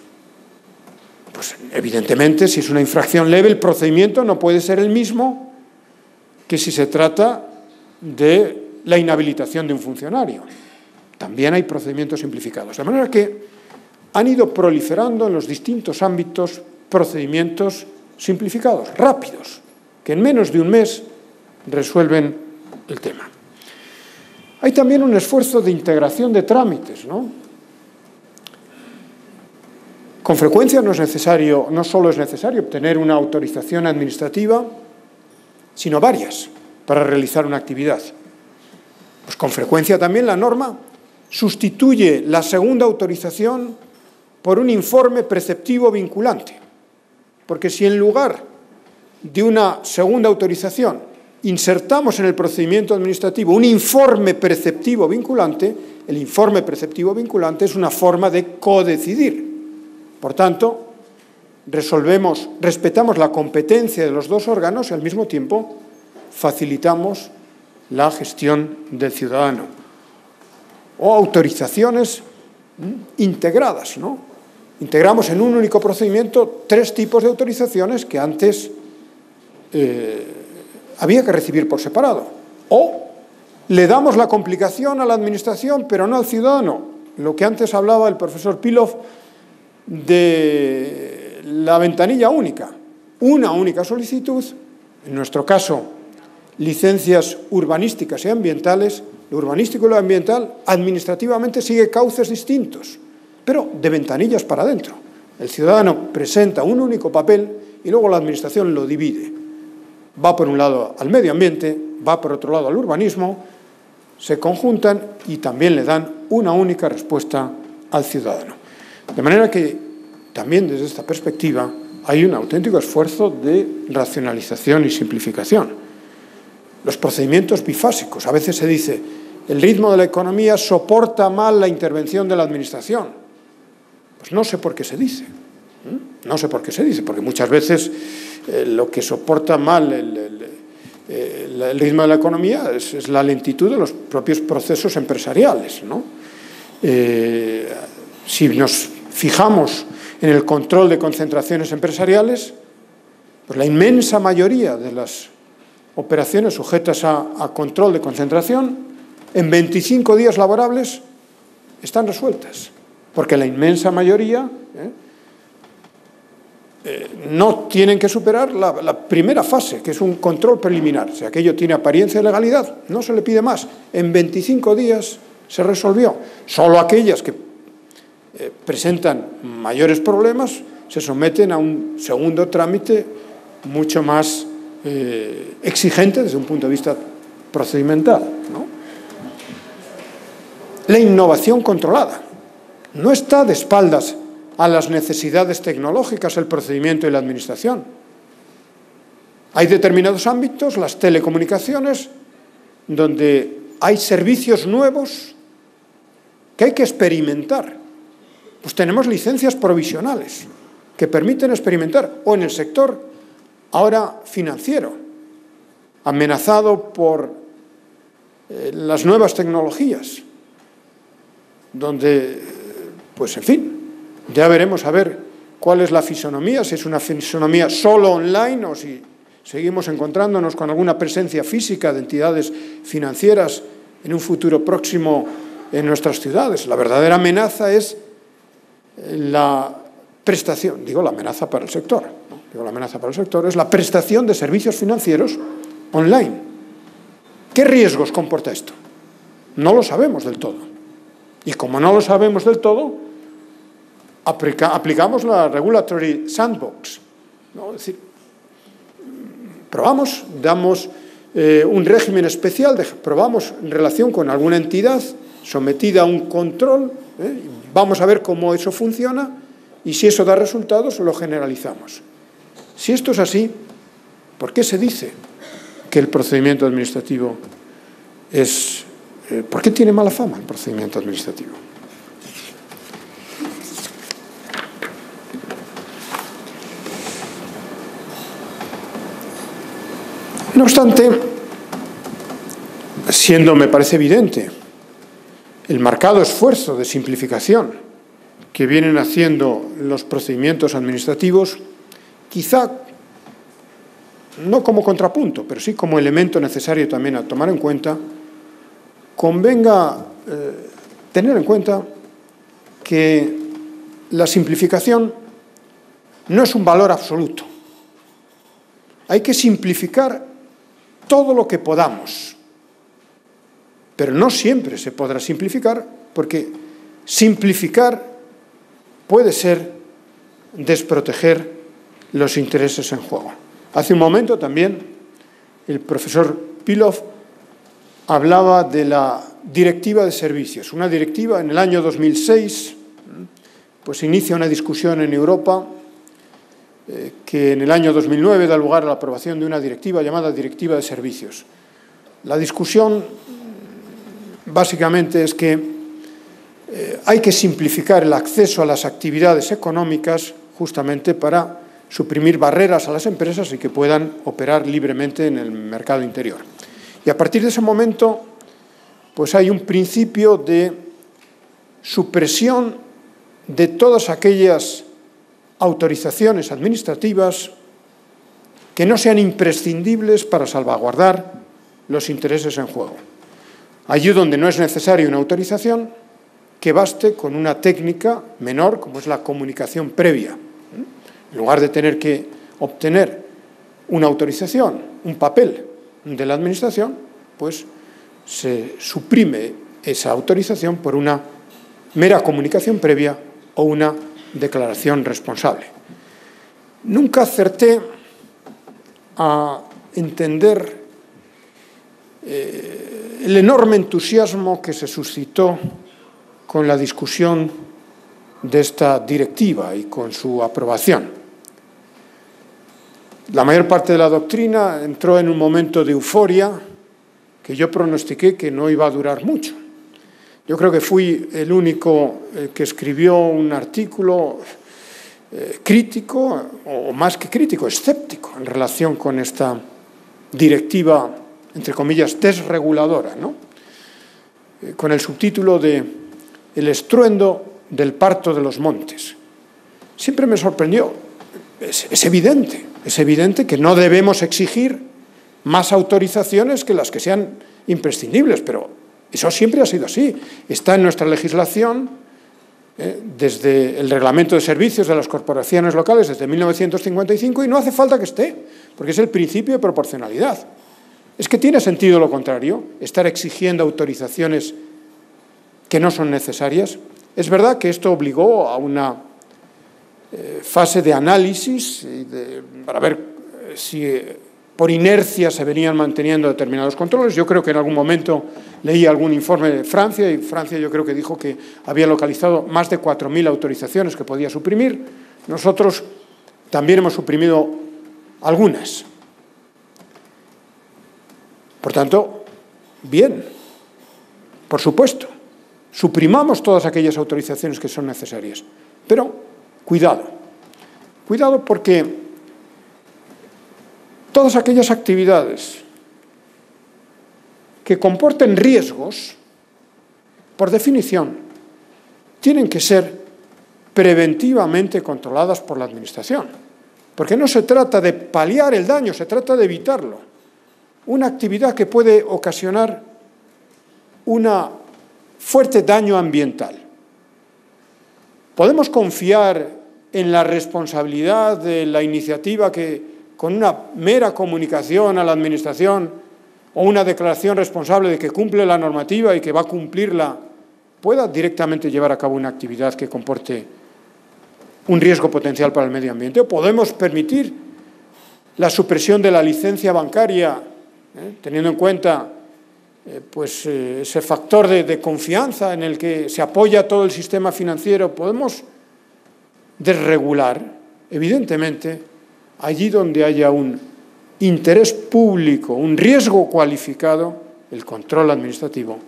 [SPEAKER 1] pues evidentemente si es una infracción leve el procedimiento no puede ser el mismo que si se trata de la inhabilitación de un funcionario. También hay procedimientos simplificados. De manera que han ido proliferando en los distintos ámbitos procedimientos simplificados, rápidos, que en menos de un mes resuelven el tema. Hay también un esfuerzo de integración de trámites, ¿no? Con frecuencia no solo es necesario obtener una autorización administrativa, sino varias para realizar una actividad. Pues con frecuencia también la norma sustituye la segunda autorización por un informe preceptivo vinculante. Porque si en lugar de una segunda autorización insertamos en el procedimiento administrativo un informe preceptivo vinculante, el informe preceptivo vinculante es una forma de codecidir. Por tanto, respetamos la competencia de los dos órganos y al mismo tiempo facilitamos la gestión del ciudadano. O autorizaciones integradas, ¿no? Integramos en un único procedimiento 3 tipos de autorizaciones que antes había que recibir por separado. O le damos la complicación a la Administración, pero no al ciudadano. Lo que antes hablaba el profesor Pilov de la ventanilla única. Una única solicitud, en nuestro caso, licencias urbanísticas y ambientales. Lo urbanístico y lo ambiental administrativamente sigue cauces distintos, pero de ventanillas para adentro. El ciudadano presenta un único papel y luego la Administración lo divide. Va por un lado al medio ambiente, va por otro lado al urbanismo, se conjuntan y también le dan una única respuesta al ciudadano. De manera que también desde esta perspectiva hay un auténtico esfuerzo de racionalización y simplificación. Los procedimientos bifásicos, a veces se dice, el ritmo de la economía soporta mal la intervención de la Administración. Pues no sé por qué se dice. No sé por qué se dice, porque muchas veces lo que soporta mal el ritmo de la economía es la lentitud de los propios procesos empresariales, ¿no? Si nos fijamos en el control de concentraciones empresariales, pues la inmensa mayoría de las operaciones sujetas a control de concentración, en 25 días laborables están resueltas, porque la inmensa mayoría no tienen que superar la primera fase, que es un control preliminar. Si aquello tiene apariencia de legalidad, no se le pide más. En 25 días se resolvió. Solo aquellas que presentan mayores problemas se someten a un segundo trámite mucho más exigente desde un punto de vista procedimental, ¿no? La innovación controlada. No está de espaldas a las necesidades tecnológicas el procedimiento y la Administración. Hay determinados ámbitos, las telecomunicaciones, donde hay servicios nuevos que hay que experimentar. Pues tenemos licencias provisionales que permiten experimentar, o en el sector ahora financiero, amenazado por las nuevas tecnologías, donde, pues en fin, ya veremos a ver cuál es la fisonomía, si es una fisonomía solo online o si seguimos encontrándonos con alguna presencia física de entidades financieras en un futuro próximo en nuestras ciudades. La verdadera amenaza es la prestación, digo la amenaza para el sector, ¿no? Digo la amenaza para el sector, es la prestación de servicios financieros online. ¿Qué riesgos comporta esto? No lo sabemos del todo. Y como no lo sabemos del todo, aplicamos la Regulatory Sandbox, ¿no? Es decir, probamos, damos un régimen especial, probamos en relación con alguna entidad sometida a un control, vamos a ver cómo eso funciona y si eso da resultados lo generalizamos. Si esto es así, ¿por qué se dice que el procedimiento administrativo es... ¿por qué tiene mala fama el procedimiento administrativo? No obstante, siendo, me parece evidente, el marcado esfuerzo de simplificación que vienen haciendo los procedimientos administrativos, quizá no como contrapunto, pero sí como elemento necesario también a tomar en cuenta, convenga tener en cuenta que la simplificación no es un valor absoluto. Hay que simplificar todo lo que podamos, pero no siempre se podrá simplificar, porque simplificar puede ser desproteger los intereses en juego. Hace un momento también el profesor Pilov hablaba de la Directiva de Servicios. Una directiva, en el año 2006, pues inicia una discusión en Europa que en el año 2009 da lugar a la aprobación de una directiva llamada Directiva de Servicios. La discusión básicamente es que hay que simplificar el acceso a las actividades económicas justamente para suprimir barreras a las empresas y que puedan operar libremente en el mercado interior. Y a partir de ese momento, pues hay un principio de supresión de todas aquellas autorizaciones administrativas que no sean imprescindibles para salvaguardar los intereses en juego. Allí donde no es necesaria una autorización, que baste con una técnica menor, como es la comunicación previa. En lugar de tener que obtener una autorización, un papel de la Administración, pues se suprime esa autorización por una mera comunicación previa o una declaración responsable. Nunca acerté a entender el enorme entusiasmo que se suscitó con la discusión de esta directiva y con su aprobación. La mayor parte de la doctrina entró en un momento de euforia que yo pronostiqué que no iba a durar mucho. Yo creo que fui el único que escribió un artículo crítico, o más que crítico, escéptico, en relación con esta directiva, entre comillas, desreguladora, ¿no? Con el subtítulo de El estruendo del parto de los montes. Siempre me sorprendió. Es evidente que no debemos exigir más autorizaciones que las que sean imprescindibles, pero eso siempre ha sido así. Está en nuestra legislación, desde el Reglamento de Servicios de las Corporaciones Locales desde 1955, y no hace falta que esté, porque es el principio de proporcionalidad. Es que tiene sentido lo contrario, estar exigiendo autorizaciones que no son necesarias. Es verdad que esto obligó a una fase de análisis para ver si por inercia se venían manteniendo determinados controles. Yo creo que en algún momento leí algún informe de Francia, y Francia yo creo que dijo que había localizado más de 4.000 autorizaciones que podía suprimir. Nosotros también hemos suprimido algunas. Por tanto, bien, por supuesto, suprimamos todas aquellas autorizaciones que son necesarias. Pero cuidado porque todas aquellas actividades que comporten riesgos, por definición, tienen que ser preventivamente controladas por la Administración. Porque no se trata de paliar el daño, se trata de evitarlo. Una actividad que puede ocasionar un fuerte daño ambiental. ¿Podemos confiar en la responsabilidad de la iniciativa que, con una mera comunicación a la Administración o una declaración responsable de que cumple la normativa y que va a cumplirla, pueda directamente llevar a cabo una actividad que comporte un riesgo potencial para el medio ambiente? ¿O podemos permitir la supresión de la licencia bancaria, teniendo en cuenta ese factor de confianza en el que se apoya todo el sistema financiero? ¿Podemos desregular? Evidentemente, allí donde haya un interés público, un riesgo cualificado, el control administrativo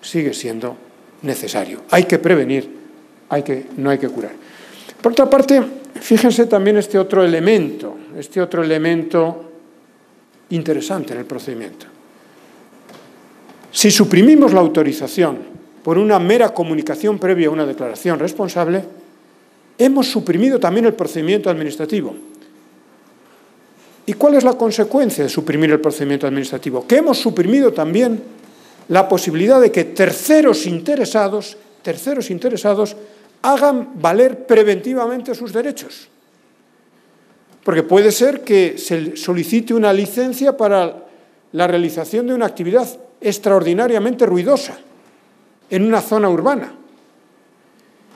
[SPEAKER 1] sigue siendo necesario. Hay que prevenir, no hay que curar. Por otra parte, fíjense también este otro elemento interesante en el procedimiento. Si suprimimos la autorización por una mera comunicación previa a una declaración responsable, hemos suprimido también el procedimiento administrativo. ¿Y cuál es la consecuencia de suprimir el procedimiento administrativo? Que hemos suprimido también la posibilidad de que terceros interesados hagan valer preventivamente sus derechos. Porque puede ser que se solicite una licencia para la realización de una actividad extraordinariamente ruidosa en una zona urbana.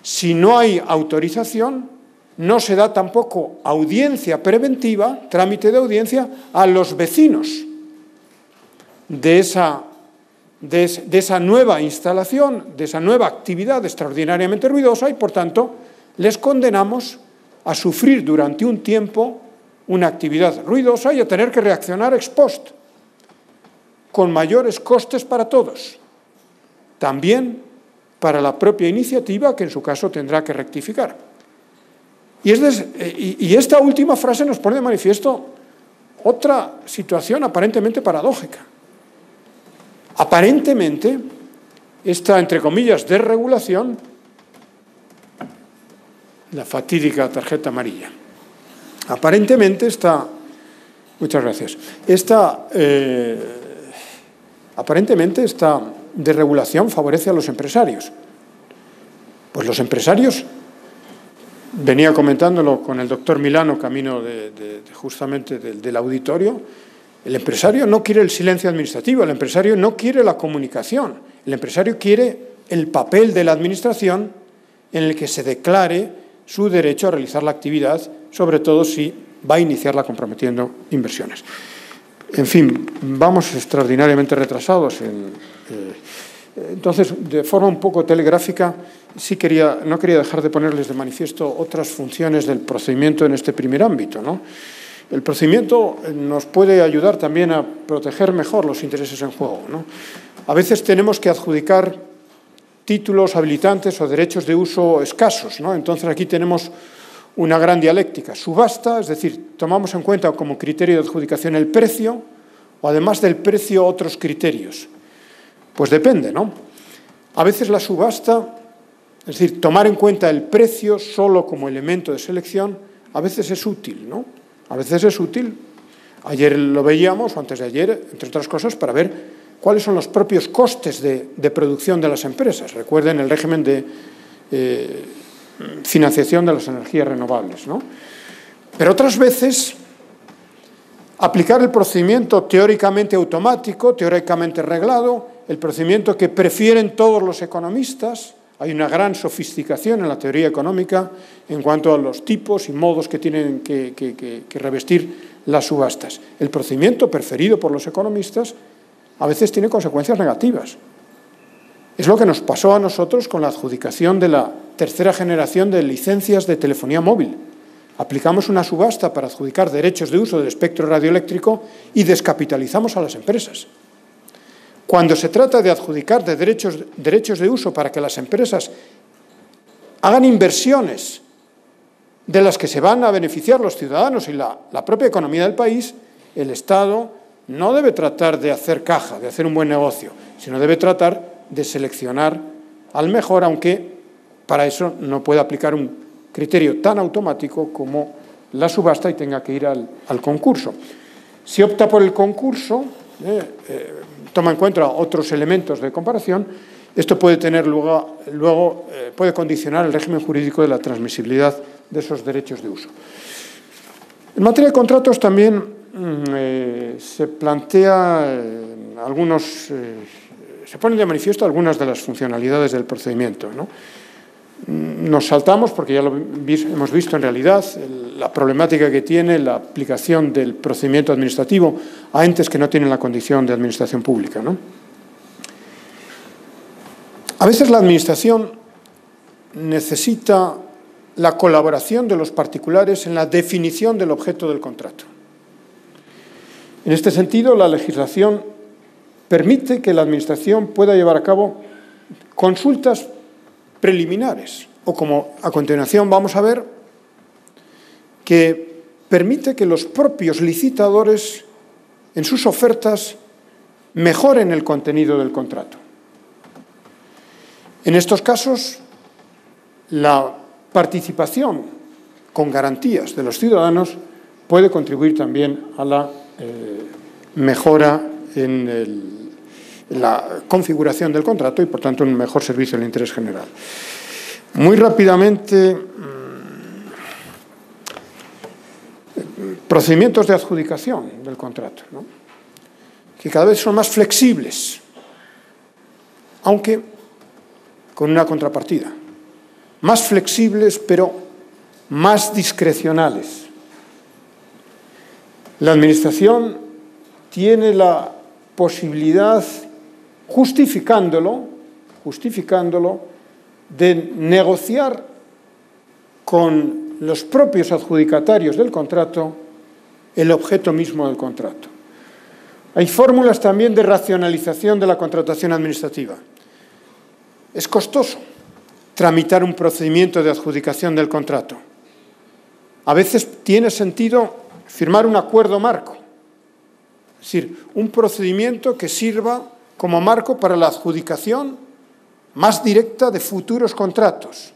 [SPEAKER 1] Si no hay autorización, no se da tampoco audiencia preventiva, trámite de audiencia, a los vecinos de esa nueva instalación, de esa nueva actividad extraordinariamente ruidosa, y por tanto les condenamos a sufrir durante un tiempo una actividad ruidosa y a tener que reaccionar ex post, con mayores costes para todos, también para la propia iniciativa, que en su caso tendrá que rectificar. Y esta última frase nos pone de manifiesto otra situación aparentemente paradójica. Aparentemente, esta, entre comillas, desregulación, la fatídica tarjeta amarilla, aparentemente esta desregulación favorece a los empresarios. Pues los empresarios, venía comentándolo con el doctor Milano camino justamente del auditorio, el empresario no quiere el silencio administrativo, el empresario no quiere la comunicación, el empresario quiere el papel de la administración en el que se declare su derecho a realizar la actividad, sobre todo si va a iniciarla comprometiendo inversiones. En fin, vamos extraordinariamente retrasados. Entonces, de forma un poco telegráfica, no quería dejar de ponerles de manifiesto otras funciones del procedimiento en este primer ámbito, ¿no? El procedimiento nos puede ayudar también a proteger mejor los intereses en juego, ¿no? A veces tenemos que adjudicar títulos habilitantes o derechos de uso escasos, ¿no? Entonces aquí tenemos una gran dialéctica. Subasta, es decir, tomamos en cuenta como criterio de adjudicación el precio, o además del precio otros criterios. Pues depende, ¿no? A veces la subasta, es decir, tomar en cuenta el precio solo como elemento de selección, a veces es útil, ¿no? A veces es útil. Ayer lo veíamos, o antes de ayer, entre otras cosas, para ver cuáles son los propios costes de producción de las empresas. Recuerden el régimen de financiación de las energías renovables, ¿no? Pero otras veces, aplicar el procedimiento teóricamente automático, teóricamente reglado, el procedimiento que prefieren todos los economistas. Hay una gran sofisticación en la teoría económica en cuanto a los tipos y modos que tienen que revestir las subastas. El procedimiento preferido por los economistas a veces tiene consecuencias negativas. Es lo que nos pasó a nosotros con la adjudicación de la tercera generación de licencias de telefonía móvil. Aplicamos una subasta para adjudicar derechos de uso del espectro radioeléctrico y descapitalizamos a las empresas. Cuando se trata de adjudicar de derechos de uso para que las empresas hagan inversiones de las que se van a beneficiar los ciudadanos y la propia economía del país, el Estado no debe tratar de hacer caja, de hacer un buen negocio, sino debe tratar de seleccionar al mejor, aunque para eso no puede aplicar un criterio tan automático como la subasta y tenga que ir al concurso. Si opta por el concurso, toma en cuenta otros elementos de comparación Esto puede tener luego puede condicionar el régimen jurídico de la transmisibilidad de esos derechos de uso. En materia de contratos también se plantea se ponen de manifiesto algunas de las funcionalidades del procedimiento, ¿no? Nos saltamos, porque ya lo hemos visto en realidad, la problemática que tiene la aplicación del procedimiento administrativo a entes que no tienen la condición de administración pública, ¿no? A veces la administración necesita la colaboración de los particulares en la definición del objeto del contrato. En este sentido, la legislación permite que la administración pueda llevar a cabo consultas preliminares, o como a continuación vamos a ver, que permite que los propios licitadores en sus ofertas mejoren el contenido del contrato. En estos casos, la participación con garantías de los ciudadanos puede contribuir también a la mejora en la configuración del contrato y, por tanto, un mejor servicio del interés general. Muy rápidamente, procedimientos de adjudicación del contrato, ¿no? Que cada vez son más flexibles, aunque con una contrapartida. Más flexibles, pero más discrecionales. La Administración tiene la posibilidad, justificándolo, de negociar con los propios adjudicatarios del contrato el objeto mismo del contrato. Hay fórmulas también de racionalización de la contratación administrativa. Es costoso tramitar un procedimiento de adjudicación del contrato. A veces tiene sentido firmar un acuerdo marco, es decir, un procedimiento que sirva como marco para la adjudicación más directa de futuros contratos.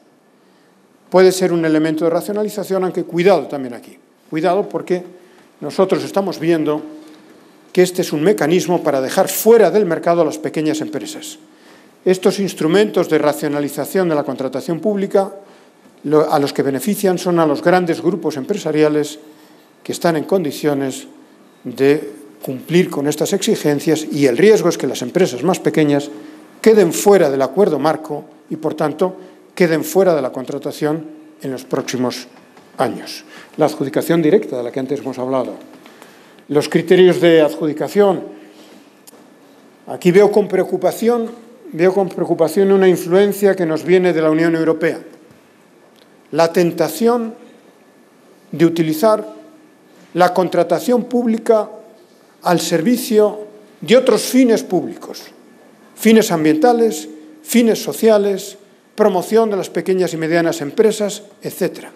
[SPEAKER 1] Puede ser un elemento de racionalización, aunque cuidado también aquí. Cuidado porque nosotros estamos viendo que este es un mecanismo para dejar fuera del mercado a las pequeñas empresas. Estos instrumentos de racionalización de la contratación pública a los que benefician son a los grandes grupos empresariales que están en condiciones de cumplir con estas exigencias, y el riesgo es que las empresas más pequeñas queden fuera del acuerdo marco y, por tanto, queden fuera de la contratación en los próximos años. La adjudicación directa, de la que antes hemos hablado. Los criterios de adjudicación. Aquí veo con preocupación una influencia que nos viene de la Unión Europea. La tentación de utilizar la contratación pública al servicio de otros fines públicos, fines ambientales, fines sociales, promoción de las pequeñas y medianas empresas, etc.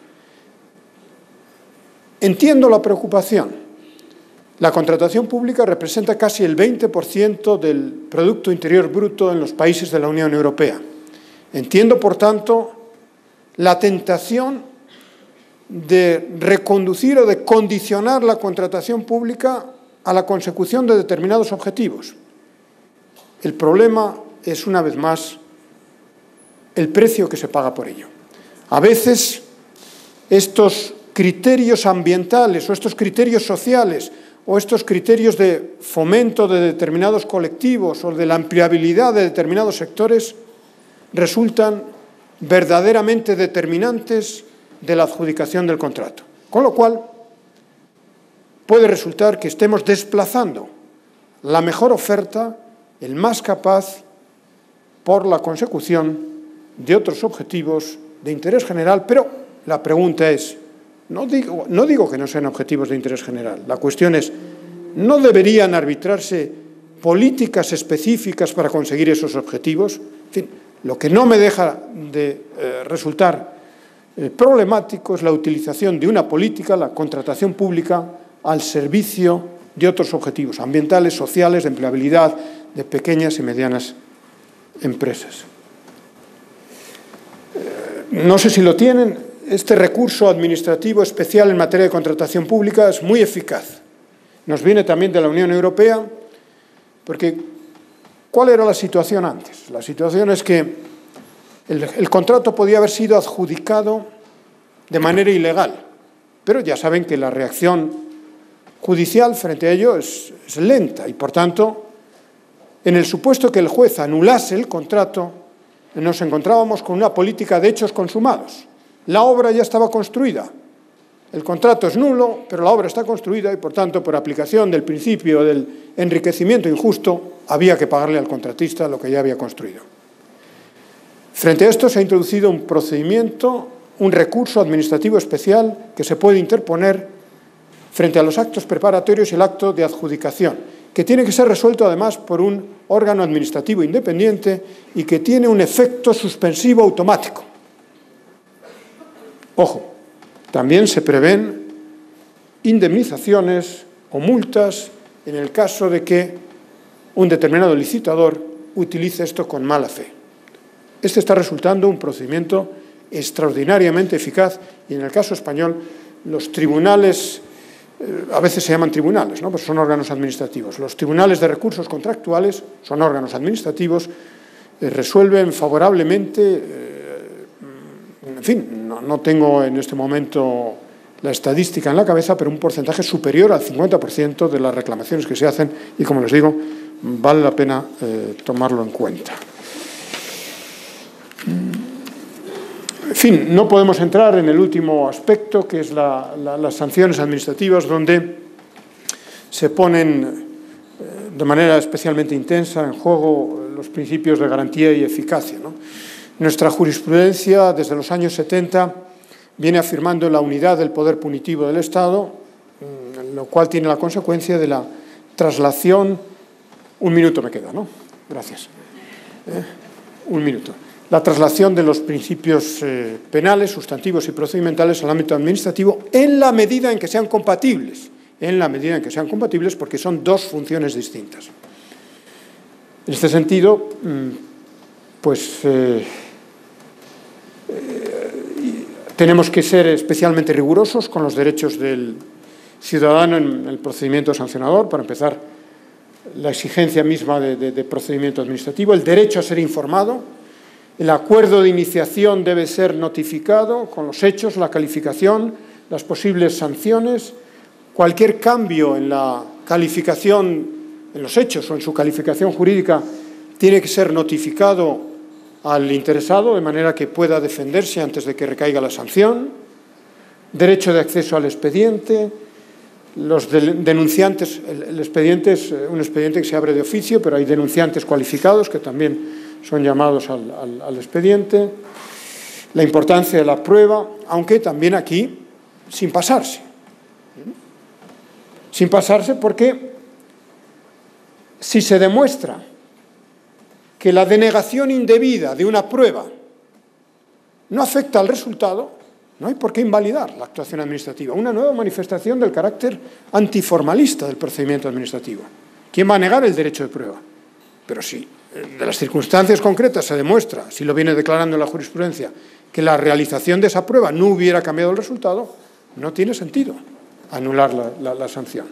[SPEAKER 1] Entiendo la preocupación. La contratación pública representa casi el 20% del Producto Interior Bruto en los países de la Unión Europea. Entiendo, por tanto, la tentación de reconducir o de condicionar la contratación pública a la consecución de determinados objetivos. El problema es, una vez más, el precio que se paga por ello. A veces, estos criterios ambientales o estos criterios sociales o estos criterios de fomento de determinados colectivos o de la ampliabilidad de determinados sectores resultan verdaderamente determinantes de la adjudicación del contrato. Con lo cual, puede resultar que estemos desplazando la mejor oferta, el más capaz, por la consecución de otros objetivos de interés general, pero la pregunta es, no digo que no sean objetivos de interés general, la cuestión es, ¿no deberían arbitrarse políticas específicas para conseguir esos objetivos? En fin, lo que no me deja de resultar problemático es la utilización de una política, la contratación pública, al servicio de otros objetivos ambientales, sociales, de empleabilidad, de pequeñas y medianas empresas. No sé si lo tienen. Este recurso administrativo especial en materia de contratación pública es muy eficaz. Nos viene también de la Unión Europea, porque ¿Cuál era la situación antes? La situación es que el contrato podía haber sido adjudicado de manera ilegal, pero ya saben que la reacción judicial frente a ello es lenta y, por tanto, en el supuesto que el juez anulase el contrato, nos encontrábamos con una política de hechos consumados. La obra ya estaba construida. El contrato es nulo, pero la obra está construida y, por tanto, por aplicación del principio del enriquecimiento injusto, había que pagarle al contratista lo que ya había construido. Frente a esto se ha introducido un procedimiento, un recurso administrativo especial que se puede interponer frente a los actos preparatorios y el acto de adjudicación, que tiene que ser resuelto además por un órgano administrativo independiente y que tiene un efecto suspensivo automático. Ojo, también se prevén indemnizaciones o multas en el caso de que un determinado licitador utilice esto con mala fe. Este está resultando un procedimiento extraordinariamente eficaz y en el caso español los tribunales, a veces se llaman tribunales, ¿no? Pues son órganos administrativos. Los tribunales de recursos contractuales son órganos administrativos, resuelven favorablemente. En fin, no tengo en este momento la estadística en la cabeza, pero un porcentaje superior al 50% de las reclamaciones que se hacen y, como les digo, vale la pena tomarlo en cuenta. En fin, no podemos entrar en el último aspecto, que es las sanciones administrativas, donde se ponen de manera especialmente intensa en juego los principios de garantía y eficacia, ¿no? Nuestra jurisprudencia, desde los años 70, viene afirmando la unidad del poder punitivo del Estado, lo cual tiene la consecuencia de la traslación. Un minuto me queda, ¿no? Gracias. Un minuto. La traslación de los principios penales, sustantivos y procedimentales al ámbito administrativo en la medida en que sean compatibles. En la medida en que sean compatibles, porque son dos funciones distintas. En este sentido, tenemos que ser especialmente rigurosos con los derechos del ciudadano en el procedimiento sancionador. Para empezar, la exigencia misma de procedimiento administrativo, el derecho a ser informado. El acuerdo de iniciación debe ser notificado con los hechos, la calificación, las posibles sanciones. Cualquier cambio en la calificación, en los hechos o en su calificación jurídica, tiene que ser notificado al interesado de manera que pueda defenderse antes de que recaiga la sanción. Derecho de acceso al expediente. Los denunciantes, el expediente es un expediente que se abre de oficio, pero hay denunciantes cualificados que también son llamados al expediente. La importancia de la prueba, aunque también aquí sin pasarse. Sin pasarse porque si se demuestra que la denegación indebida de una prueba no afecta al resultado, no hay por qué invalidar la actuación administrativa. Una nueva manifestación del carácter antiformalista del procedimiento administrativo. ¿Quién va a negar el derecho de prueba? Pero si de las circunstancias concretas se demuestra, si lo viene declarando la jurisprudencia, que la realización de esa prueba no hubiera cambiado el resultado, no tiene sentido anular la sanción.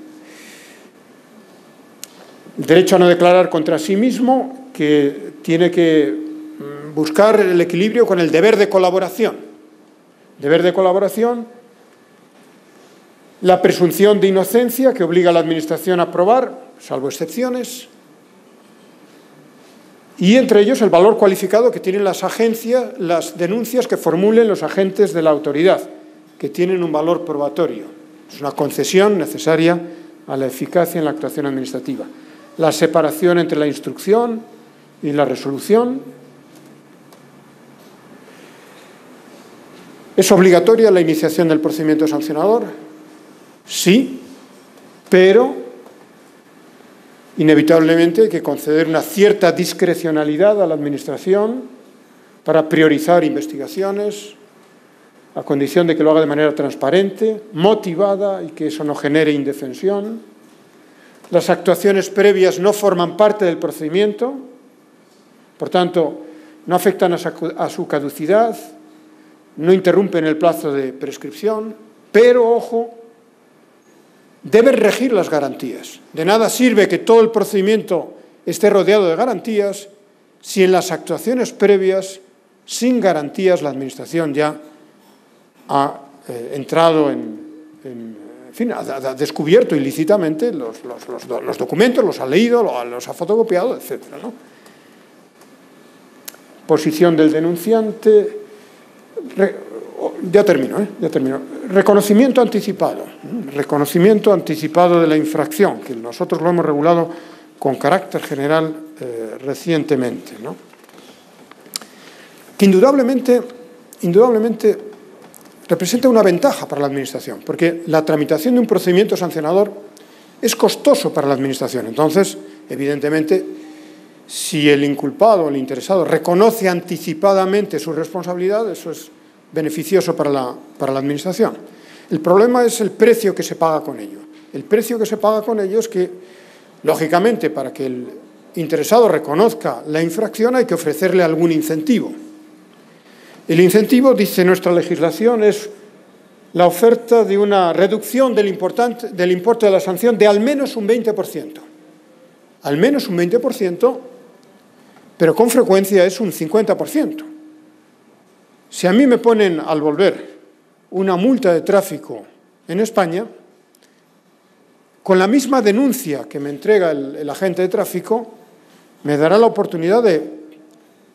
[SPEAKER 1] El derecho a no declarar contra sí mismo, que tiene que buscar el equilibrio con el deber de colaboración. Deber de colaboración, la presunción de inocencia que obliga a la Administración a probar, salvo excepciones, y entre ellos el valor cualificado que tienen las agencias, las denuncias que formulen los agentes de la autoridad, que tienen un valor probatorio. Es una concesión necesaria a la eficacia en la actuación administrativa. La separación entre la instrucción y la resolución. ¿Es obligatoria la iniciación del procedimiento sancionador? Sí, pero inevitablemente hay que conceder una cierta discrecionalidad a la Administración para priorizar investigaciones, a condición de que lo haga de manera transparente, motivada y que eso no genere indefensión. Las actuaciones previas no forman parte del procedimiento, por tanto, no afectan a su caducidad, no interrumpen el plazo de prescripción, pero, ojo, deben regir las garantías. De nada sirve que todo el procedimiento esté rodeado de garantías si en las actuaciones previas, sin garantías, la Administración ya ha entrado en fin, ha descubierto ilícitamente los documentos, los ha leído, los ha fotocopiado, etc., ¿no? Posición del denunciante. Ya termino. Reconocimiento anticipado. Reconocimiento anticipado de la infracción, que nosotros lo hemos regulado con carácter general recientemente, ¿no? Que indudablemente representa una ventaja para la Administración, porque la tramitación de un procedimiento sancionador es costoso para la Administración. Entonces, evidentemente, si el inculpado o el interesado reconoce anticipadamente su responsabilidad, eso es beneficioso para la Administración. El problema es el precio que se paga con ello. El precio que se paga con ello es que, lógicamente, para que el interesado reconozca la infracción hay que ofrecerle algún incentivo. El incentivo, dice nuestra legislación, es la oferta de una reducción del importe de la sanción de al menos un 20%. Al menos un 20%, pero con frecuencia es un 50%. Si a mí me ponen al volver una multa de tráfico en España, con la misma denuncia que me entrega el agente de tráfico, me dará la oportunidad de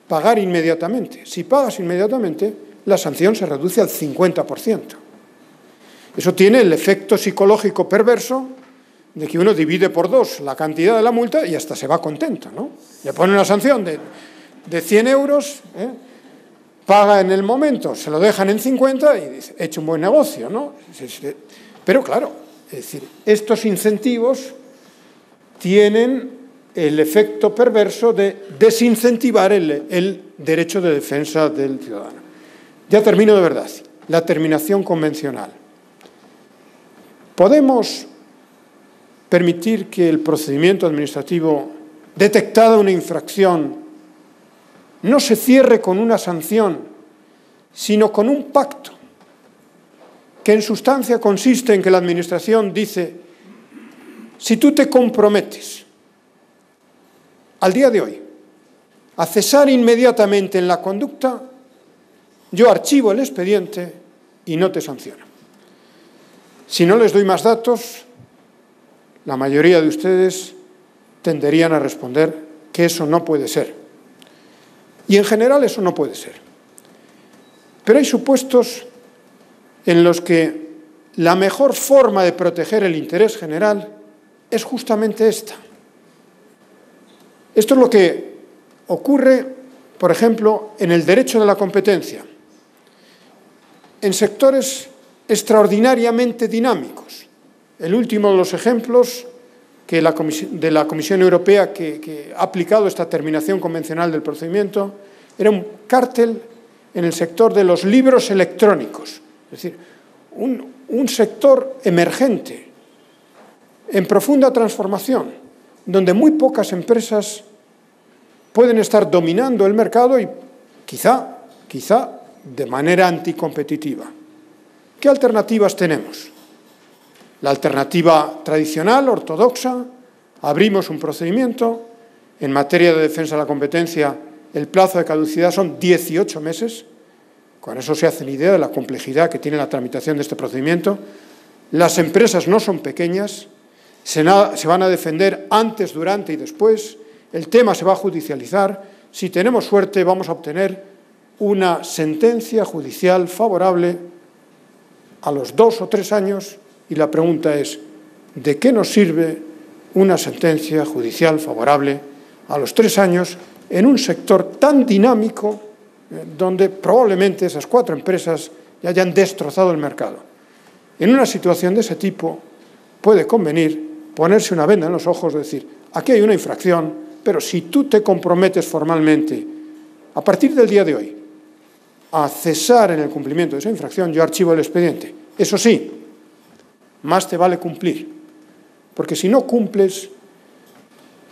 [SPEAKER 1] pagar inmediatamente. Si pagas inmediatamente, la sanción se reduce al 50%. Eso tiene el efecto psicológico perverso de que uno divide por dos la cantidad de la multa y hasta se va contento, ¿no? Le pone una sanción de 100 euros, paga en el momento, se lo dejan en 50 y dice, he hecho un buen negocio, ¿no? Pero claro, es decir, estos incentivos tienen el efecto perverso de desincentivar el derecho de defensa del ciudadano. Ya termino de verdad. La terminación convencional. ¿Podemos permitir que el procedimiento administrativo, detectada una infracción, no se cierre con una sanción, sino con un pacto, que en sustancia consiste en que la Administración dice, si tú te comprometes al día de hoy a cesar inmediatamente en la conducta, yo archivo el expediente y no te sanciono? Si no les doy más datos, la mayoría de ustedes tenderían a responder que eso no puede ser. Y en general eso no puede ser. Pero hay supuestos en los que la mejor forma de proteger el interés general es justamente esta. Esto es lo que ocurre, por ejemplo, en el derecho de la competencia, en sectores extraordinariamente dinámicos. El último de los ejemplos de la Comisión Europea que ha aplicado esta terminación convencional del procedimiento era un cártel en el sector de los libros electrónicos, es decir, un sector emergente, en profunda transformación, donde muy pocas empresas pueden estar dominando el mercado y quizá de manera anticompetitiva. ¿Qué alternativas tenemos? La alternativa tradicional, ortodoxa, abrimos un procedimiento. En materia de defensa de la competencia, el plazo de caducidad son 18 meses. Con eso se hacen idea de la complejidad que tiene la tramitación de este procedimiento. Las empresas no son pequeñas, se van a defender antes, durante y después. El tema se va a judicializar. Si tenemos suerte, vamos a obtener una sentencia judicial favorable a los 2 o 3 años. Y la pregunta es, ¿de qué nos sirve una sentencia judicial favorable a los 3 años en un sector tan dinámico donde probablemente esas 4 empresas ya hayan destrozado el mercado? En una situación de ese tipo puede convenir ponerse una venda en los ojos, decir, aquí hay una infracción, pero si tú te comprometes formalmente a partir del día de hoy a cesar en el cumplimiento de esa infracción, yo archivo el expediente. Eso sí, más te vale cumplir, porque si no cumples,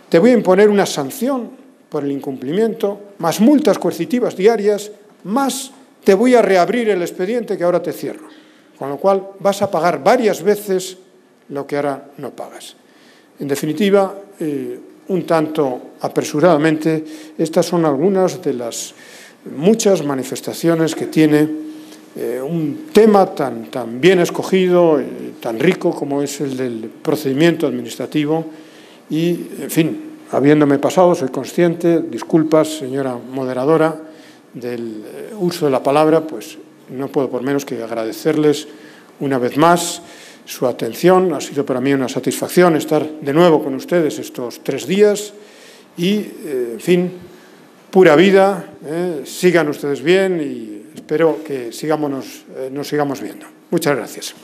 [SPEAKER 1] te voy a imponer una sanción por el incumplimiento, más multas coercitivas diarias, más te voy a reabrir el expediente que ahora te cierro. Con lo cual vas a pagar varias veces lo que ahora no pagas. En definitiva, un tanto apresuradamente, estas son algunas de las muchas manifestaciones que tiene un tema tan bien escogido, tan rico como es el del procedimiento administrativo y, en fin, habiéndome pasado, soy consciente, disculpas, señora moderadora, del uso de la palabra, pues no puedo por menos que agradecerles una vez más su atención. Ha sido para mí una satisfacción estar de nuevo con ustedes estos 3 días y, en fin, pura vida, sigan ustedes bien y espero que nos sigamos viendo. Muchas gracias.